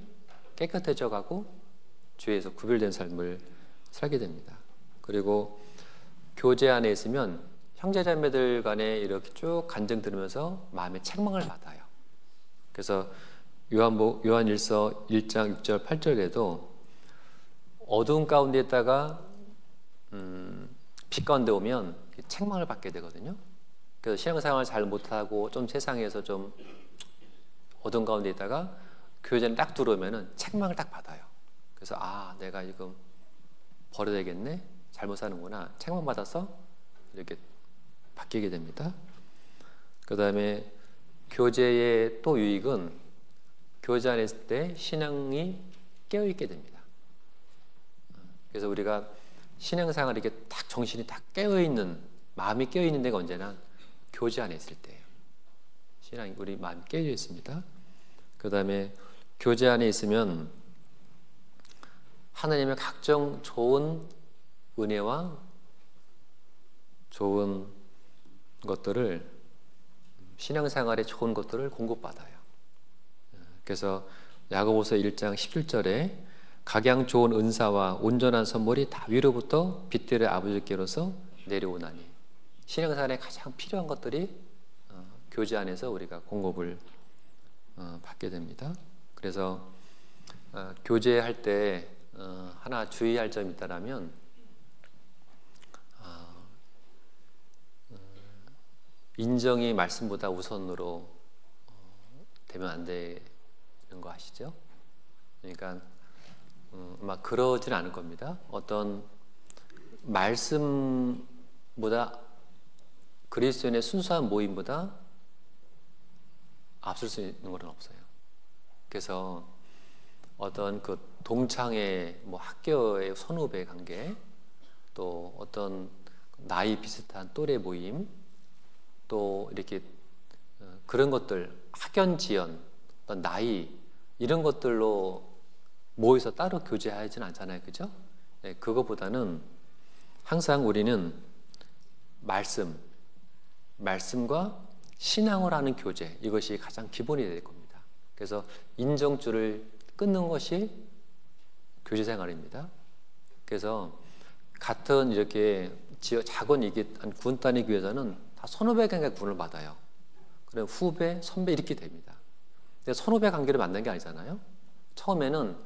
Speaker 1: 깨끗해져 가고 죄에서 구별된 삶을 살게 됩니다. 그리고 교제 안에 있으면 형제자매들 간에 이렇게 쭉 간증 들으면서 마음의 책망을 받아요. 그래서 요한일서 1장 6절 8절에도 어두운 가운데 있다가 빛 가운데 오면 책망을 받게 되거든요. 그래서 신앙생활을 잘 못하고 좀 세상에서 좀 어두운 가운데 있다가 교회전에 딱 들어오면은 책망을 딱 받아요. 그래서 내가 지금 버려야 되겠네, 잘못 사는구나, 책망 받아서 이렇게 바뀌게 됩니다. 그 다음에 교제의 또 유익은 교제 안에 있을 때 신앙이 깨어있게 됩니다. 그래서 우리가 신앙생활 이렇게 딱 정신이 딱 깨어있는, 마음이 깨어있는 데가 언제나 교제 안에 있을 때예요. 신앙이 우리 마음이 깨어져 있습니다. 그 다음에 교제 안에 있으면 하나님의 각종 좋은 은혜와 좋은 것들을, 신앙생활에 좋은 것들을 공급받아요. 그래서 야고보서 1장 17절에 각양 좋은 은사와 온전한 선물이 다 위로부터 빛들의 아버지께로서 내려오나니, 신앙생활에 가장 필요한 것들이 교제 안에서 우리가 공급을 받게 됩니다. 그래서 교제할 때 하나 주의할 점이 있다면 인정이 말씀보다 우선으로 되면 안 되는 거 아시죠? 그러니까 아마 그러진 않을 겁니다. 어떤 말씀보다, 그리스도인의 순수한 모임보다 앞설 수 있는 것은 없어요. 그래서 어떤 그 동창회, 학교의 선후배 관계, 또 어떤 나이 비슷한 또래 모임, 또 이렇게 그런 것들, 학연 지연, 어떤 나이, 이런 것들로 모여서 따로 교제하지는 않잖아요. 그죠? 네, 그거보다는 항상 우리는 말씀과 신앙을 하는 교제, 이것이 가장 기본이 될 겁니다. 그래서 인정줄을 끊는 것이 교제 생활입니다. 그래서 같은 이렇게 작은 이게 한 군 단위 교회에서는 다 선후배 관계 구분을 받아요. 그럼 후배, 선배 이렇게 됩니다. 근데 선후배 관계를 만난 게 아니잖아요. 처음에는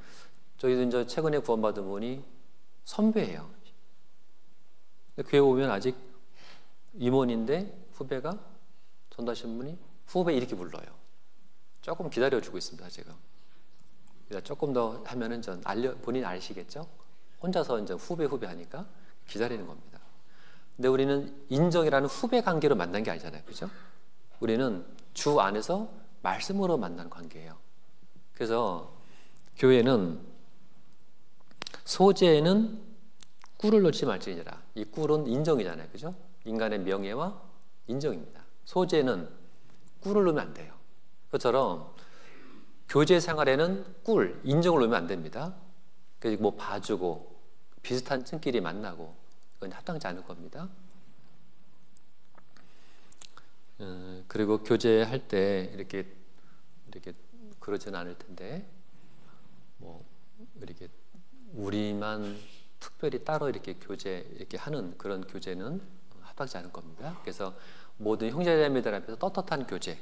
Speaker 1: 저희도 이제 최근에 구원받은 분이 선배예요. 교회 오면 아직 임원인데 후배가 전도하신 분이 후배 이렇게 불러요. 조금 기다려주고 있습니다, 지금. 조금 더 하면은 본인 아시겠죠? 혼자서 이제 후배 하니까 기다리는 겁니다. 근데 우리는 인정이라는 후배 관계로 만난 게 아니잖아요, 그죠? 우리는 주 안에서 말씀으로 만난 관계예요. 그래서 교회는 소재에는 꿀을 넣지 말지니라. 이 꿀은 인정이잖아요, 그죠? 인간의 명예와 인정입니다. 소재는 꿀을 넣으면 안 돼요. 그것처럼 교제 생활에는 꿀, 인정을 넣으면 안 됩니다. 그래서 봐주고 비슷한 층끼리 만나고 그건 합당치 않을 겁니다. 그리고 교제할 때 이렇게 그러지는 않을 텐데 이렇게 우리만 특별히 따로 이렇게 이렇게 하는 그런 교제는 합당치 않을 겁니다. 그래서 모든 형제자매들 앞에서 떳떳한 교제,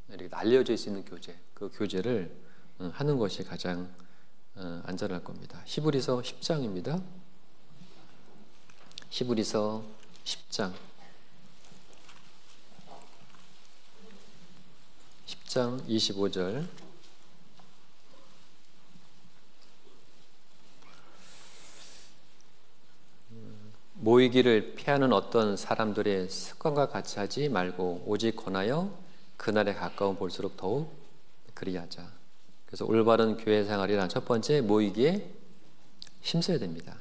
Speaker 1: 이렇게 알려져 있는 교제, 그 교제를 하는 것이 가장 안전할 겁니다. 히브리서 10장입니다. 히브리서 10장 25절. 모이기를 피하는 어떤 사람들의 습관과 같이 하지 말고 오직 권하여 그날에 가까운 볼수록 더욱 그리하자. 그래서 올바른 교회 생활이란 첫 번째, 모이기에 힘써야 됩니다.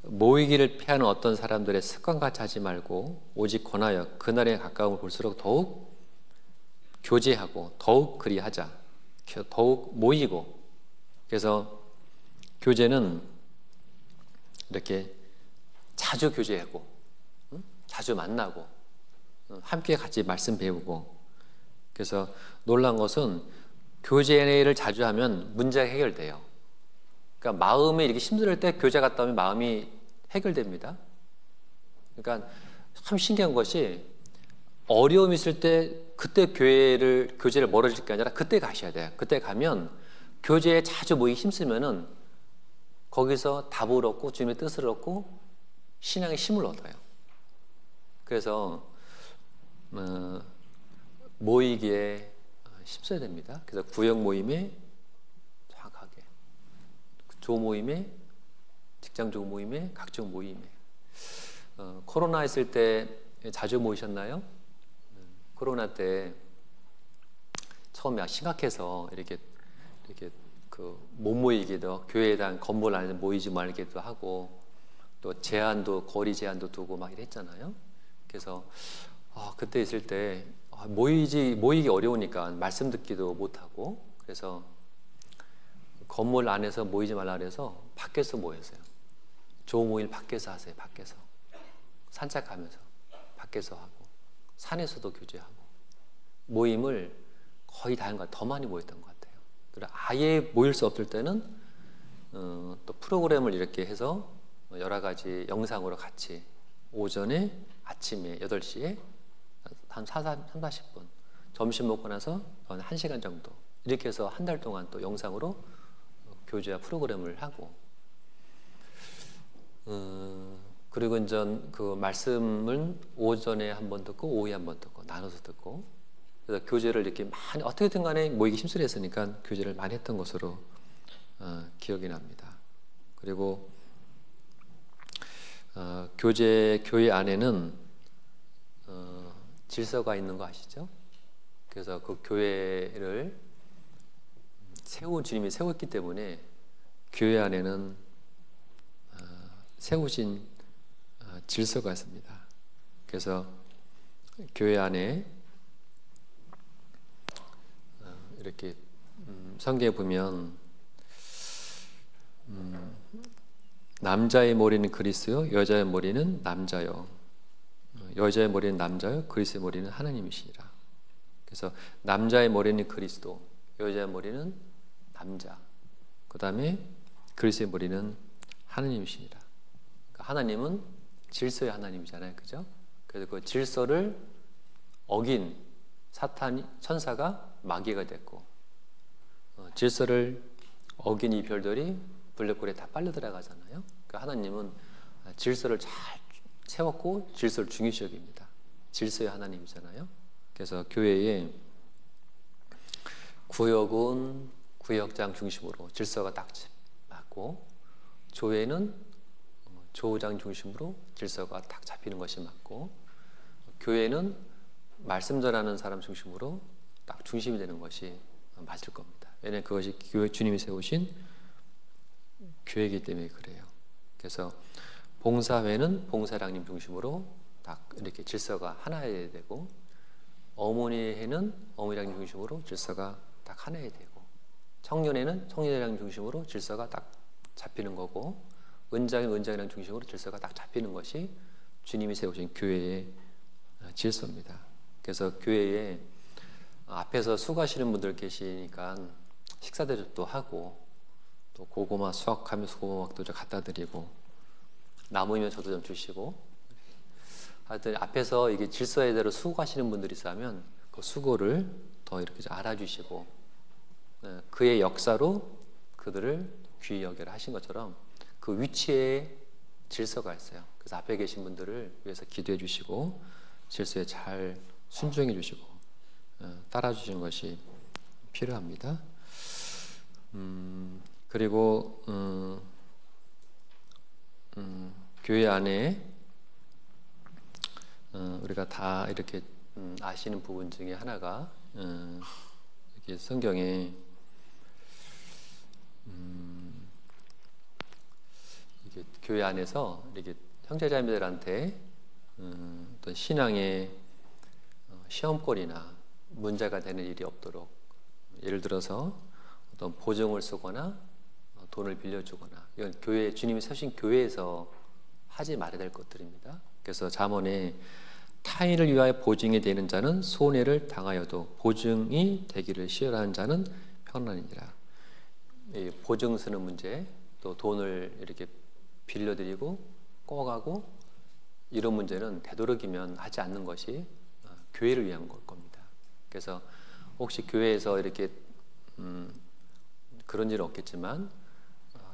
Speaker 1: 모이기를 피하는 어떤 사람들의 습관과 같이 하지 말고 오직 권하여 그날에 가까운 볼수록 더욱 교제하고 더욱 그리하자. 더욱 모이고. 그래서 교제는 이렇게 자주 교제하고 자주 만나고 함께 같이 말씀 배우고. 그래서 놀란 것은 교제를 자주 하면 문제가 해결돼요. 그러니까 마음이 이렇게 힘들 때 교제 갔다 오면 마음이 해결됩니다. 그러니까 참 신기한 것이 어려움이 있을 때 그때 교제를 멀어질 게 아니라 그때 가셔야 돼요. 그때 가면 교제에 자주 모이기 힘쓰면은 거기서 답을 얻고 주님의 뜻을 얻고 신앙의 힘을 얻어요. 그래서 모이기에 힘써야 됩니다. 그래서 구역 모임에 정확하게, 조 모임에, 직장 조 모임에, 각종 모임에. 코로나 있을 때 자주 모이셨나요? 코로나 때 처음에 심각해서 이렇게 못 모이기도, 교회에 대한 건물 안에 모이지 말기도 하고, 또 거리 제한도 두고 막 이랬잖아요. 그래서 그때 있을 때 모이기 어려우니까 말씀 듣기도 못하고, 그래서 건물 안에서 모이지 말라 그래서 밖에서 모였어요. 조모일 밖에서 하세요. 밖에서 산책하면서 밖에서 하고, 산에서도 교제하고, 모임을 거의 다 한 것 같아요. 더 많이 모였던 것 같아요. 그리고 아예 모일 수 없을 때는 또 프로그램을 이렇게 해서 여러 가지 영상으로 같이 오전에, 아침에 8시에 한 40분, 점심 먹고 나서 한 1시간 정도 이렇게 해서 한 달 동안 또 영상으로 교제와 프로그램을 하고, 그리고 이제 그 말씀은 오전에 한 번 듣고 오후에 한 번 듣고 나눠서 듣고, 그래서 교제를 이렇게 많이 어떻게든 간에 모이기 힘쓰려 했으니까 교제를 많이 했던 것으로 기억이 납니다. 그리고 교회 안에는 질서가 있는 거 아시죠? 그래서 그 교회를 주님이 세웠기 때문에 교회 안에는 세우신 질서가 있습니다. 그래서 교회 안에 이렇게 성경에 보면 남자의 머리는 그리스요, 여자의 머리는 남자요. 여자의 머리는 남자요, 그리스의 머리는 하나님이시니라. 그래서 남자의 머리는 그리스도, 여자의 머리는 남자. 그 다음에 그리스의 머리는 하나님이시니라. 그러니까 하나님은 질서의 하나님이잖아요, 그죠? 그래서 그 질서를 어긴 천사가 마귀가 됐고, 질서를 어긴 이 별들이 블랙홀에 다 빨려 들어가잖아요. 그러니까 하나님은 질서를 잘 세웠고 질서를 중요시 여깁니다. 질서의 하나님이잖아요. 그래서 교회에 구역은 구역장 중심으로 질서가 딱 맞고, 조회는 조장 중심으로 질서가 딱 잡히는 것이 맞고, 교회는 말씀 전하는 사람 중심으로 딱 중심이 되는 것이 맞을 겁니다. 왜냐하면 그것이 주님이 세우신 교회이기 때문에 그래요. 그래서 봉사회는 봉사장님 중심으로 딱 이렇게 질서가 하나여야 되고, 어머니회는 어머니장님 중심으로 질서가 딱 하나여야 되고, 청년회는 청년회장 중심으로 질서가 딱 잡히는 거고, 은장은 은장이랑 중심으로 질서가 딱 잡히는 것이 주님이 세우신 교회의 질서입니다. 그래서 교회에 앞에서 수고하시는 분들 계시니까 식사 대접도 하고, 또 고구마 수확하면서 고구마도 좀 갖다 드리고, 남으면 저도 좀 주시고, 하여튼 앞에서 이게 질서에 대로 수고하시는 분들이 있으면 그 수고를 더 이렇게 알아주시고, 그의 역사로 그들을 귀히 여겨라 하신 것처럼 그 위치에 질서가 있어요. 그래서 앞에 계신 분들을 위해서 기도해 주시고 질서에 잘 순종해 주시고 따라 주시는 것이 필요합니다. 그리고 교회 안에 우리가 다 이렇게 아시는 부분 중에 하나가 이렇게 성경에 이게 교회 안에서 이렇게 형제자매들한테 어떤 신앙의 시험거리나 문제가 되는 일이 없도록, 예를 들어서 어떤 보증을 쓰거나 돈을 빌려주거나, 이건 교회, 주님이 세우신 교회에서 하지 말아야 될 것들입니다. 그래서 잠언에 타인을 위하여 보증이 되는 자는 손해를 당하여도 보증이 되기를 시열하는 자는 평안하니라. 이 보증 쓰는 문제, 또 돈을 이렇게 빌려드리고 꼬가고 이런 문제는 되도록이면 하지 않는 것이 교회를 위한 걸 겁니다. 그래서 혹시 교회에서 이렇게 그런 일은 없겠지만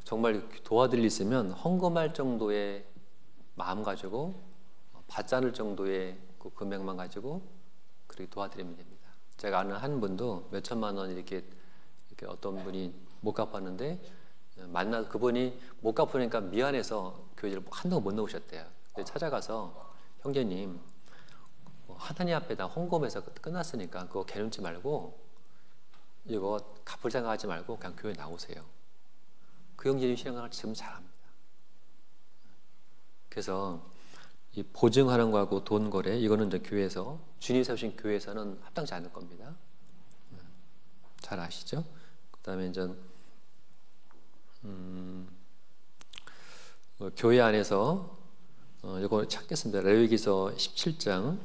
Speaker 1: 정말 도와드릴 일 있으면 헌금할 정도의 마음 가지고 받지 않을 정도의 그 금액만 가지고 그렇게 도와드리면 됩니다. 제가 아는 한 분도 몇 천만 원 이렇게 어떤 분이 못 갚았는데 그분이 못 갚으니까 미안해서 교회를 한동안 못 나오셨대요. 근데 찾아가서 형제님 하나님 앞에다 헌금해서 끝났으니까 그거 개념치 말고 이거 갚을 생각하지 말고 그냥 교회 나오세요. 그 형제님 신앙을 지금 잘합니다. 그래서 이 보증하는 거하고 돈 거래, 이거는 이제 교회에서, 주님 세우신 교회에서는 합당치 않을 겁니다. 잘 아시죠? 그 다음에 이제 교회 안에서 이거 찾겠습니다. 레위기서 17장,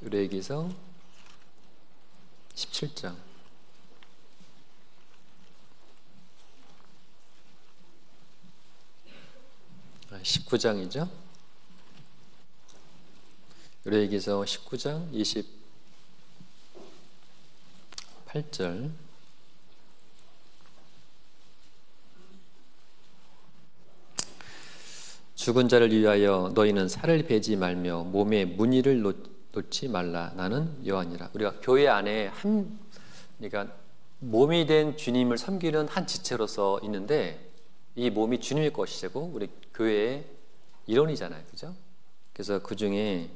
Speaker 1: 레위기서 17장. 19장이죠. 레위기서 19장 28절. 죽은 자를 위하여 너희는 살을 베지 말며 몸에 문의를 놓지 말라. 나는 여호와니라. 우리가 교회 안에 그러니까 몸이 된 주님을 섬기는 한 지체로서 있는데, 이 몸이 주님의 것이고 우리 교회의 일원이잖아요, 그죠? 그래서 그 중에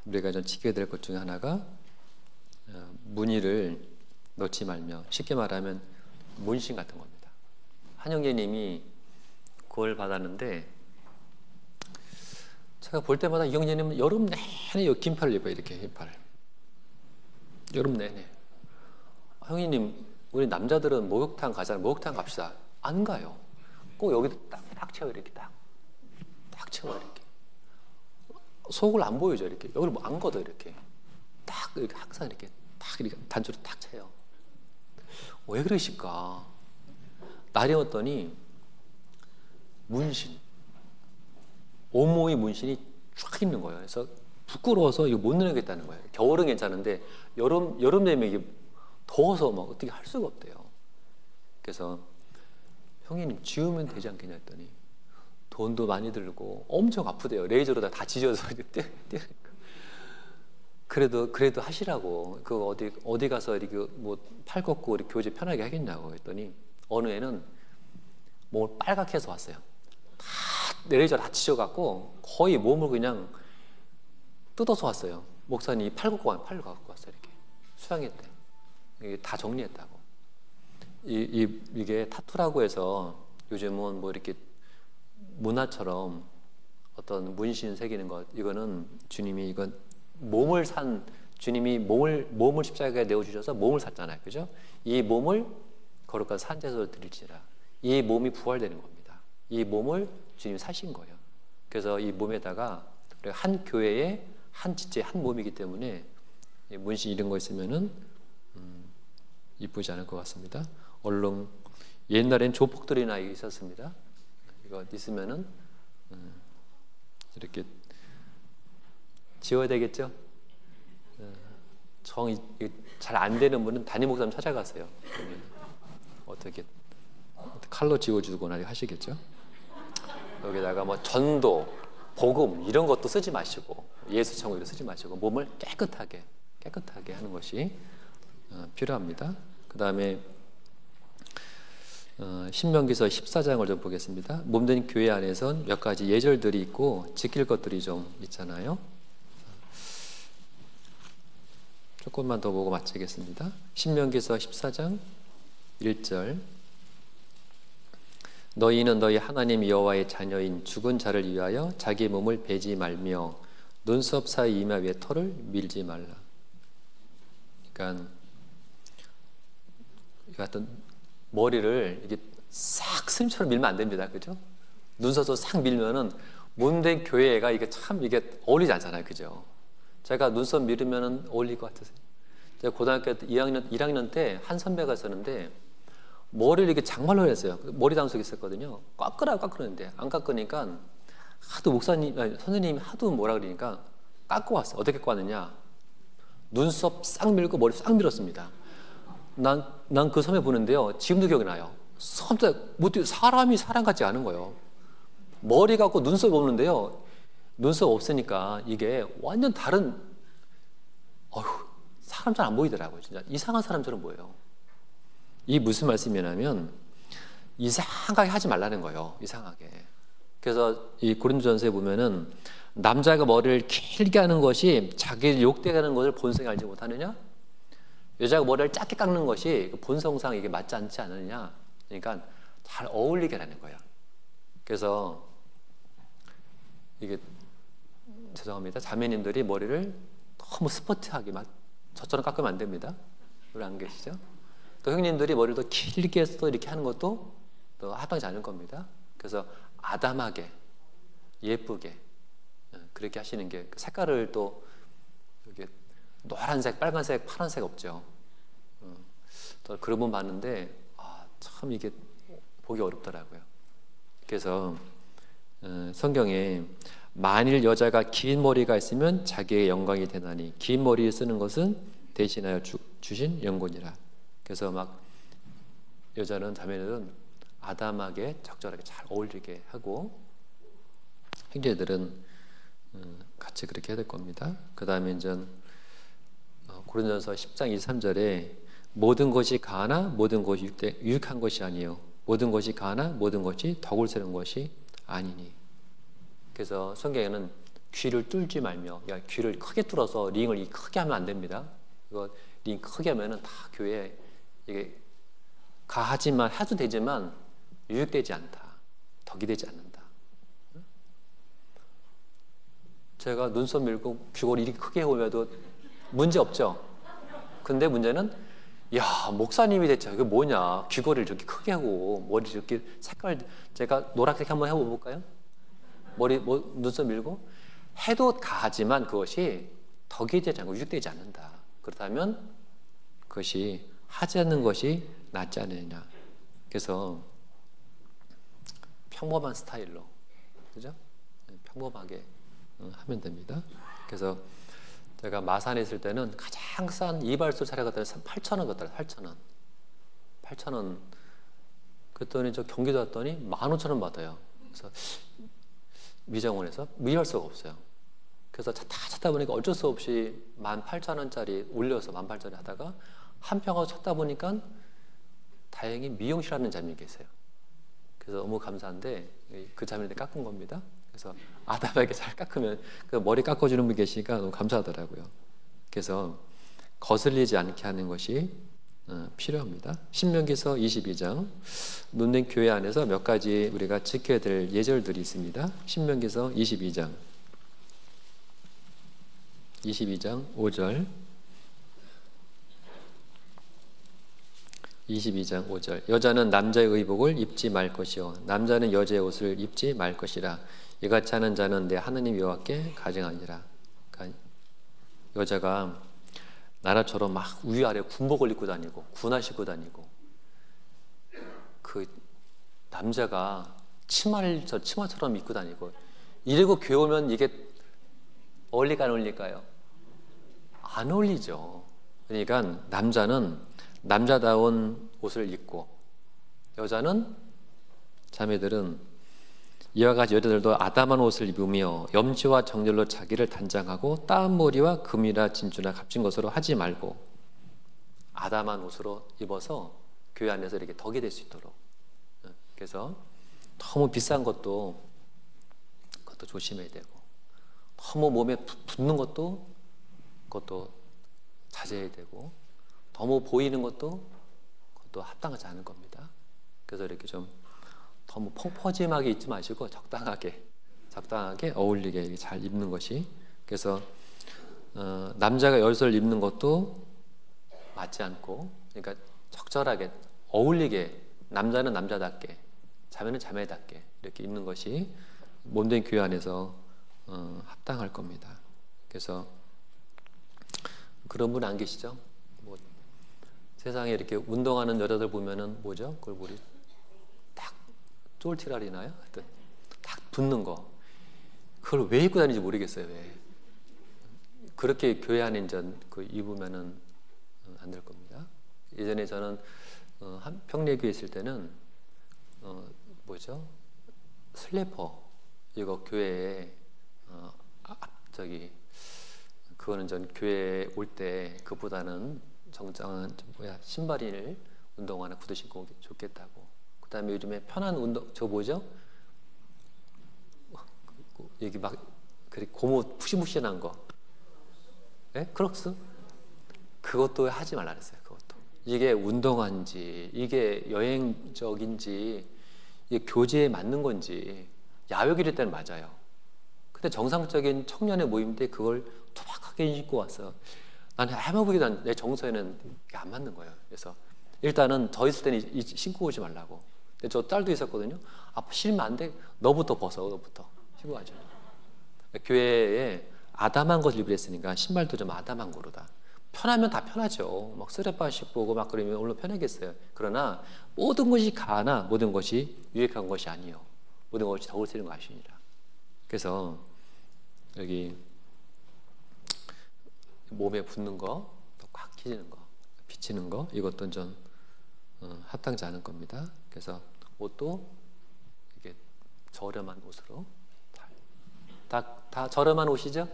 Speaker 1: 우리가 좀 지켜야 될 것 중에 하나가 문의를 놓지 말며, 쉽게 말하면 문신 같은 겁니다. 한 형제님이 그걸 받았는데, 제가 볼 때마다 이 형제님은 여름 내내 이 긴팔을 입어요. 이렇게 긴팔을 여름 내내. 형님, 우리 남자들은 목욕탕 가잖아요. 목욕탕 갑시다. 안 가요. 꼭 여기도 딱 채워, 이렇게 딱 채워, 이렇게 속을 안 보여줘. 이렇게 여기를 뭐 안 걷어. 이렇게 딱 이렇게 항상 이렇게 단추로 딱 채요. 왜 그러실까? 날이 왔더니 문신, 온몸의 문신이 쫙 있는 거예요. 그래서 부끄러워서 이거 못 내겠다는 거예요. 겨울은 괜찮은데 여름 되면 이게 더워서 막 어떻게 할 수가 없대요. 그래서 형님 지우면 되지 않겠냐 했더니 돈도 많이 들고 엄청 아프대요. 레이저로 다 지져서 그래도 하시라고. 그 어디 가서 이렇게 뭐 팔 걷고 이렇게 교제 편하게 하겠냐고 했더니 어느 애는 몸을 빨갛게 해서 왔어요. 다 레이저 다 지져갖고 거의 몸을 그냥 뜯어서 왔어요. 목사님이 팔 갖고 왔어요. 이렇게 수양했대. 이게 다 정리했다고. 이게 타투라고 해서 요즘은 뭐 이렇게 문화처럼 어떤 문신 새기는 것, 이거는 주님이 이건 몸을 산, 주님이 몸을 십자가에 내어주셔서 몸을 샀잖아요. 그죠? 이 몸을 거룩한 산제소로 드릴지라. 이 몸이 부활되는 겁니다. 이 몸을 주님이 사신 거예요. 그래서 이 몸에다가 한 교회의 한 지체, 한 몸이기 때문에 문신 이런 거 있으면은 이쁘지 않을 것 같습니다. 얼른 옛날엔 조폭들이나 있었습니다. 이거 있으면은 이렇게 지워야 되겠죠. 잘 안 되는 분은 담임 목사님 찾아가세요. 어떻게 칼로 지워주거나 하시겠죠. 여기다가 뭐 전도, 복음 이런 것도 쓰지 마시고 예수 천국 이런 쓰지 마시고 몸을 깨끗하게 하는 것이 필요합니다. 그 다음에 신명기서 14장을 좀 보겠습니다. 몸된 교회 안에선 몇 가지 예절들이 있고 지킬 것들이 좀 있잖아요. 조금만 더 보고 마치겠습니다. 신명기서 14장 1절 너희는 너희 하나님 여호와의 자녀인 죽은 자를 위하여 자기 몸을 베지 말며 눈썹 사이 이마 위에 털을 밀지 말라. 그러니까 어떤 머리를 이게 싹 스님처럼 밀면 안 됩니다. 그죠? 눈썹도 싹 밀면은 몸된 교회가 이게 참 이게 어울리지 않잖아요. 그죠? 제가 눈썹 밀으면은 어울릴 것 같으세요? 제가 고등학교 1학년 때 한 선배가 있었는데 머리를 이렇게 장발로 했어요. 머리 단속이 있었거든요. 깎으라는데 안 깎으니까 하도 선생님이 하도 뭐라 그러니까 깎고 왔어. 어떻게 깎았느냐? 눈썹 싹 밀고 머리 싹 밀었습니다. 난 그 선배 보는데요. 지금도 기억이 나요. 사람이 사람 같지 않은 거예요. 머리 갖고 눈썹 없는데요. 눈썹 없으니까 이게 완전 다른 사람 잘 안 보이더라고요. 진짜 이상한 사람처럼 보여요. 이 무슨 말씀이냐면 이상하게 하지 말라는 거예요. 이상하게. 그래서 이 고린도전서에 보면은 남자가 머리를 길게 하는 것이 자기를 욕되게 하는 것을 본성이 알지 못하느냐? 여자가 머리를 짧게 깎는 것이 본성상 이게 맞지 않지 않느냐? 그러니까 잘 어울리게 하는 거예요. 그래서 이게 죄송합니다. 자매님들이 머리를 너무 스포티하게 저처럼 깎으면 안 됩니다. 우리 안 계시죠? 또 형님들이 머리를 더 길게 해서 이렇게 하는 것도 또 합당하지 않을 겁니다. 그래서 아담하게 예쁘게 그렇게 하시는 게 색깔을 또 이게 노란색, 빨간색, 파란색 없죠. 또 그런 분 봤는데 참 이게 보기 어렵더라고요. 그래서 성경에 만일 여자가 긴 머리가 있으면 자기의 영광이 되나니 긴 머리를 쓰는 것은 대신하여 주신 영곤이라. 그래서 막 여자는 자매들은 아담하게 적절하게 잘 어울리게 하고 형제들은 같이 그렇게 해야 될 겁니다. 그 다음에 이제 고린도전서 10장 23절에 모든 것이 가하나 모든 것이 유익한 것이 아니요 모든 것이 가하나 모든 것이 덕을 세는 것이 아니니. 그래서 성경에는 귀를 뚫지 말며 귀를 크게 뚫어서 링을 크게 하면 안 됩니다. 이거 링 크게 하면은 다 교회에 이게 가하지만 해도 되지만 유익되지 않다. 덕이 되지 않는다. 제가 눈썹 밀고 귀걸이 이렇게 크게 해오면도 문제 없죠. 근데 문제는 목사님이 됐죠. 이게 뭐냐? 귀걸이를 저렇게 크게 하고 머리 저렇게 색깔 제가 노란색 한번 해볼까요? 눈썹 밀고 해도 가하지만 그것이 덕이 되지 않고 유익되지 않는다. 그렇다면 그것이 하지 않는 것이 낫지 않느냐. 그래서 평범한 스타일로, 그죠? 평범하게 하면 됩니다. 그래서 제가 마산에 있을 때는 가장 싼 이발소 차려가 8,000원 같더라고요. 8,000원. 8,000원. 그랬더니 저 경기도 왔더니 15,000원 받아요. 그래서 미정원에서 이발소가 없어요. 그래서 찾다 보니까 어쩔 수 없이 18,000원짜리 올려서 18,000원짜리 하다가 한 평을 찾다 보니까 다행히 미용실 하는 자매가 계세요. 그래서 너무 감사한데 그 자매한테 깎은 겁니다. 그래서 아담하게 잘 깎으면 그 머리 깎아주는 분 계시니까 너무 감사하더라고요. 그래서 거슬리지 않게 하는 것이 필요합니다. 신명기서 22장 눈된 교회 안에서 몇 가지 우리가 지켜야 될 예절들이 있습니다. 신명기서 22장 5절 22장 5절 여자는 남자의 의복을 입지 말 것이요 남자는 여자의 옷을 입지 말 것이라 이같이 하는 자는 내 하느님 여호와께 가증하니라. 그러니까 여자가 나라처럼 막 위아래 군복을 입고 다니고 군화 신고 다니고 그 남자가 치마처럼 입고 다니고 이러고 교회 오면 이게 어울릴까 안 어울릴까요? 안 어울리죠. 그러니까 남자는 남자다운 옷을 입고 여자는 자매들은 이와 같이 여자들도 아담한 옷을 입으며 염치와 정열로 자기를 단장하고 땀머리와 금이나 진주나 값진 것으로 하지 말고 아담한 옷으로 입어서 교회 안에서 이렇게 덕이 될 수 있도록. 그래서 너무 비싼 그것도 조심해야 되고, 너무 몸에 붙는 그것도 자제해야 되고, 너무 보이는 그것도 합당하지 않은 겁니다. 그래서 이렇게 좀 너무 펑퍼짐하게 입지 마시고 적당하게 어울리게 잘 입는 것이. 그래서 남자가 여기서 입는 것도 맞지 않고, 그러니까 적절하게 어울리게, 남자는 남자답게, 자매는 자매답게 이렇게 입는 것이 몸된 교회 안에서 합당할 겁니다. 그래서 그런 분 안 계시죠? 뭐 세상에 이렇게 운동하는 여자들 보면은 뭐죠? 그걸 우리 딱 쫄티라리나요? 하여튼 딱 붙는 거, 그걸 왜 입고 다니는지 모르겠어요. 왜 그렇게 교회 안에 이제 그 입으면은 안 될 겁니다. 예전에 저는 평내교회 있을 때는 뭐죠? 슬리퍼 이거 교회에 그거는 전 교회 올 때 그보다는 정장한 신발을 운동 하나 구두 신고 오기 좋겠다고. 그다음에 요즘에 편한 운동 뭐죠? 여기 막 그리고 고무 푸시무시한 거, 예? 크록스? 그것도 하지 말라 그랬어요. 그것도 이게 운동화인지 이게 여행적인지 이게 교제에 맞는 건지 야외길 때는 맞아요. 근데 정상적인 청년의 모임 때 그걸 투박하게 신고 와서 나는 해먹기도 내 정서에는 이게 안 맞는 거예요. 그래서 일단은 저 있을 때는 신고 오지 말라고. 근데 저 딸도 있었거든요. 신으면 안 돼. 너부터 벗어. 너부터 신고 가죠. 교회에 아담한 것을 입으랬으니까 신발도 좀 아담한 거로다. 편하면 다 편하죠. 막 쓰레빠 신고 오고 막 그러면 얼른 편하겠어요. 그러나 모든 것이 가하나 모든 것이 유익한 것이 아니요. 모든 것이 덕을 쓰는 거 아시니라. 그래서 여기 몸에 붙는 거, 또 꽉 끼는 거, 비치는 거, 이것도 좀 합당치 않은 겁니다. 그래서 옷도 이게 저렴한 옷으로 다 저렴한 옷이죠?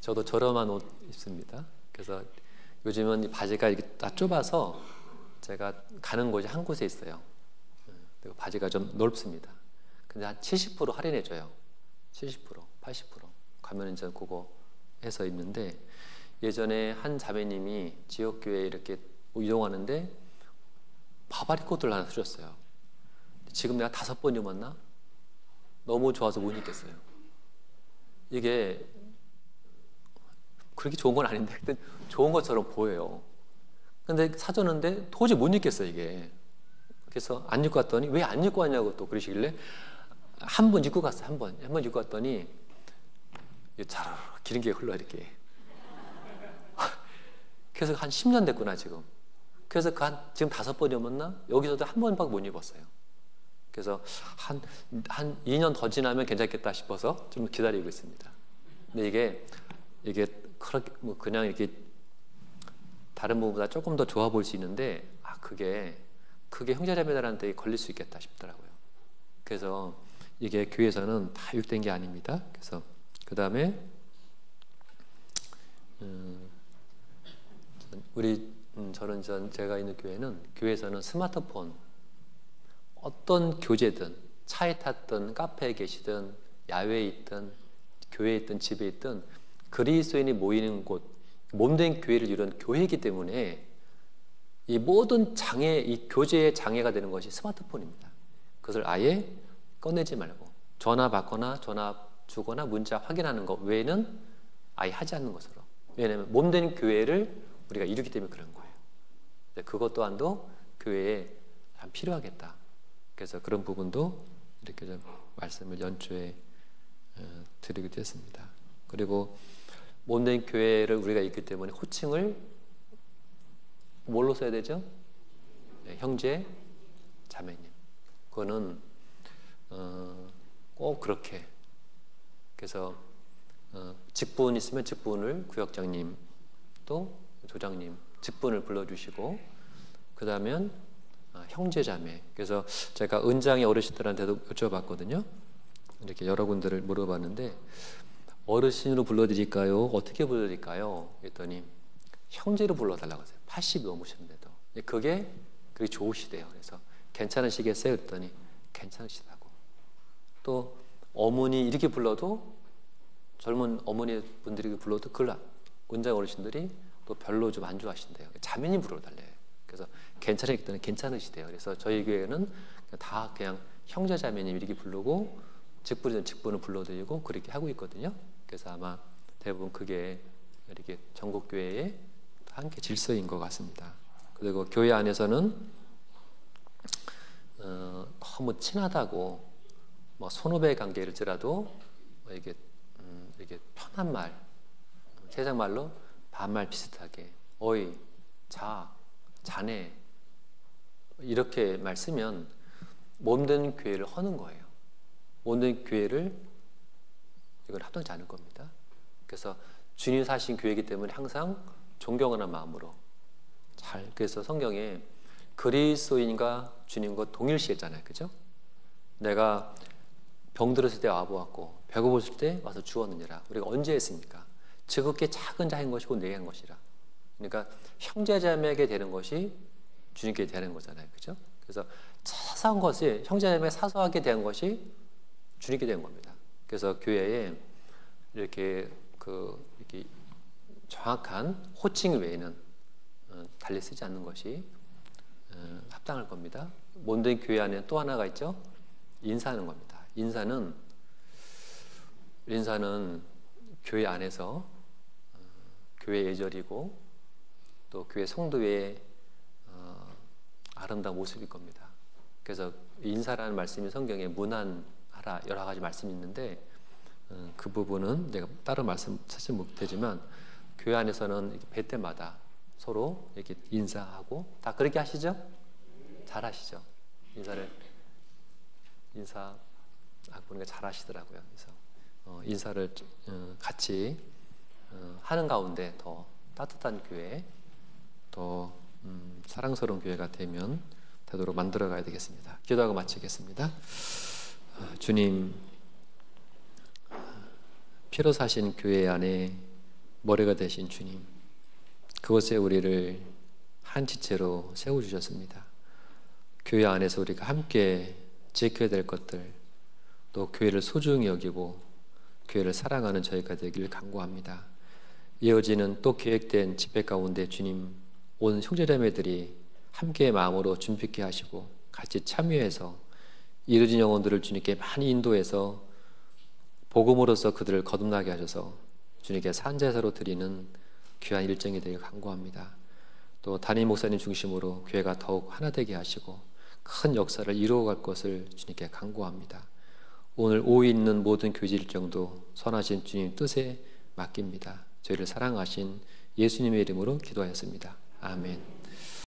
Speaker 1: 저도 저렴한 옷 입습니다. 그래서 요즘은 이 바지가 이렇게 다 좁아서 제가 가는 곳이 한 곳에 있어요. 그리고 바지가 좀 넓습니다. 근데 한 70% 할인해줘요. 70%, 80% 가면 이제 그거 해서 입는데, 예전에 한 자매님이 지역교회에 이렇게 이동하는데 바바리 코트를 하나 주셨어요. 지금 내가 5번 입었나? 너무 좋아서 못 입겠어요. 이게 그렇게 좋은 건 아닌데 좋은 것처럼 보여요. 근데 사줬는데 도저히 못 입겠어요, 이게. 그래서 안 입고 왔더니 왜 안 입고 왔냐고 또 그러시길래 한 번 입고 갔어요. 한 번 입고 왔더니 자르르 기름기가 흘러 이렇게. 그래서 한 10년 됐구나 지금. 그래서 지금 5번 입었나? 여기서도 한 번밖에 못 입었어요. 그래서 한 2년 더 지나면 괜찮겠다 싶어서 좀 기다리고 있습니다. 근데 이게 그렇게 뭐 그냥 이렇게 다른 부분보다 조금 더 좋아 보일 수 있는데 그게 형제자매들한테 걸릴 수 있겠다 싶더라고요. 그래서 이게 교회에서는 다 유익된 게 아닙니다. 그래서 그 다음에 제가 있는 교회에서는 스마트폰, 어떤 교제든 차에 탔든 카페에 계시든 야외에 있든 교회에 있든 집에 있든 그리스도인이 모이는 곳, 몸된 교회를 이루는 교회이기 때문에 이 모든 이 교제의 장애가 되는 것이 스마트폰입니다. 그것을 아예 꺼내지 말고 전화 받거나 전화 주거나 문자 확인하는 것 외에는 아예 하지 않는 것으로. 왜냐하면 몸된 교회를 우리가 이루기 때문에 그런 거예요. 그것 또한도 교회에 참 필요하겠다. 그래서 그런 부분도 이렇게 좀 말씀을 연초에 드리기도 했습니다. 그리고 몸된 교회를 우리가 있기 때문에 호칭을 뭘로 써야 되죠? 형제, 자매님. 그거는 꼭 그렇게. 그래서 직분 있으면 직분을 구역장님 또 조장님 직분을 불러주시고, 그 다음에 형제자매. 그래서 제가 은장의 어르신들한테도 여쭤봤거든요. 이렇게 여러 군데를 물어봤는데 어르신으로 불러드릴까요? 어떻게 불러드릴까요? 그랬더니 형제로 불러달라고 했어요. 80 넘으셨는데도. 그게 좋으시대요. 그래서 괜찮으시겠어요? 그랬더니 괜찮으시다고. 또 어머니 이렇게 불러도 젊은 어머니 분들이 불러도 그걸 은장 어르신들이 또 별로 좀 안 좋아하신대요. 자매님 불러달래요. 그래서 괜찮으기 때문에 괜찮으시대요. 그래서 저희 교회는 다 그냥 형제 자매님 이렇게 부르고 직분이든 직분을 불러드리고 그렇게 하고 있거든요. 그래서 아마 대부분 그게 이렇게 전국 교회의 함께 질서인 것 같습니다. 그리고 교회 안에서는 너무 친하다고 뭐 선후배 관계일지라도 이게 편한 말, 세상 말로 반말 비슷하게 어이, 자, 자네 이렇게 말 쓰면 몸된 교회를 허는 거예요. 몸된 교회를 이건 합당치 않을 겁니다. 그래서 주님 사신 교회이기 때문에 항상 존경하는 마음으로 그래서 성경에 그리스도인과 주님과 동일시했잖아요. 그죠? 내가 병들었을 때 와보았고 배고팠을 때 와서 주었느니라. 우리가 언제 했습니까? 즐겁게 작은 자인 것이고 내게 한 것이라. 그러니까 형제자매에게 되는 것이 주님께 되는 거잖아요. 그죠? 그래서 사소한 것이 형제자매 사소하게 된 것이 주님께 된 겁니다. 그래서 교회에 이렇게 정확한 호칭 외에는 달리 쓰지 않는 것이 합당할 겁니다. 몸된 교회 안에 또 하나가 있죠. 인사하는 겁니다. 인사는 교회 안에서 교회 예절이고 또 교회 성도의 아름다운 모습일 겁니다. 그래서 인사라는 말씀이 성경에 문안하라 여러 가지 말씀이 있는데 그 부분은 내가 따로 말씀 찾지 못하지만 교회 안에서는 배 때마다 서로 이렇게 인사하고 다 그렇게 하시죠? 잘 하시죠? 인사하고 보니까 잘 하시더라고요. 그래서 인사를 같이 하는 가운데 더 따뜻한 교회, 더 사랑스러운 교회가 되도록 만들어 가야 되겠습니다. 기도하고 마치겠습니다. 주님, 피로 사신 교회 안에 머리가 되신 주님, 그곳에 우리를 한 지체로 세워주셨습니다. 교회 안에서 우리가 함께 지켜야 될 것들, 또 교회를 소중히 여기고 교회를 사랑하는 저희가 되길 간구합니다. 이어지는 또 계획된 집회 가운데 주님, 온 형제자매들이 함께 마음으로 준비케 하시고 같이 참여해서 이루어진 영혼들을 주님께 많이 인도해서 복음으로써 그들을 거듭나게 하셔서 주님께 산제사로 드리는 귀한 일정이 되길 간구합니다. 또 담임 목사님 중심으로 교회가 더욱 하나 되게 하시고 큰 역사를 이루어갈 것을 주님께 간구합니다. 오늘 오후 있는 모든 교제 일정도 선하신 주님 뜻에 맡깁니다. 저희를 사랑하신 예수님의 이름으로 기도하였습니다. 아멘.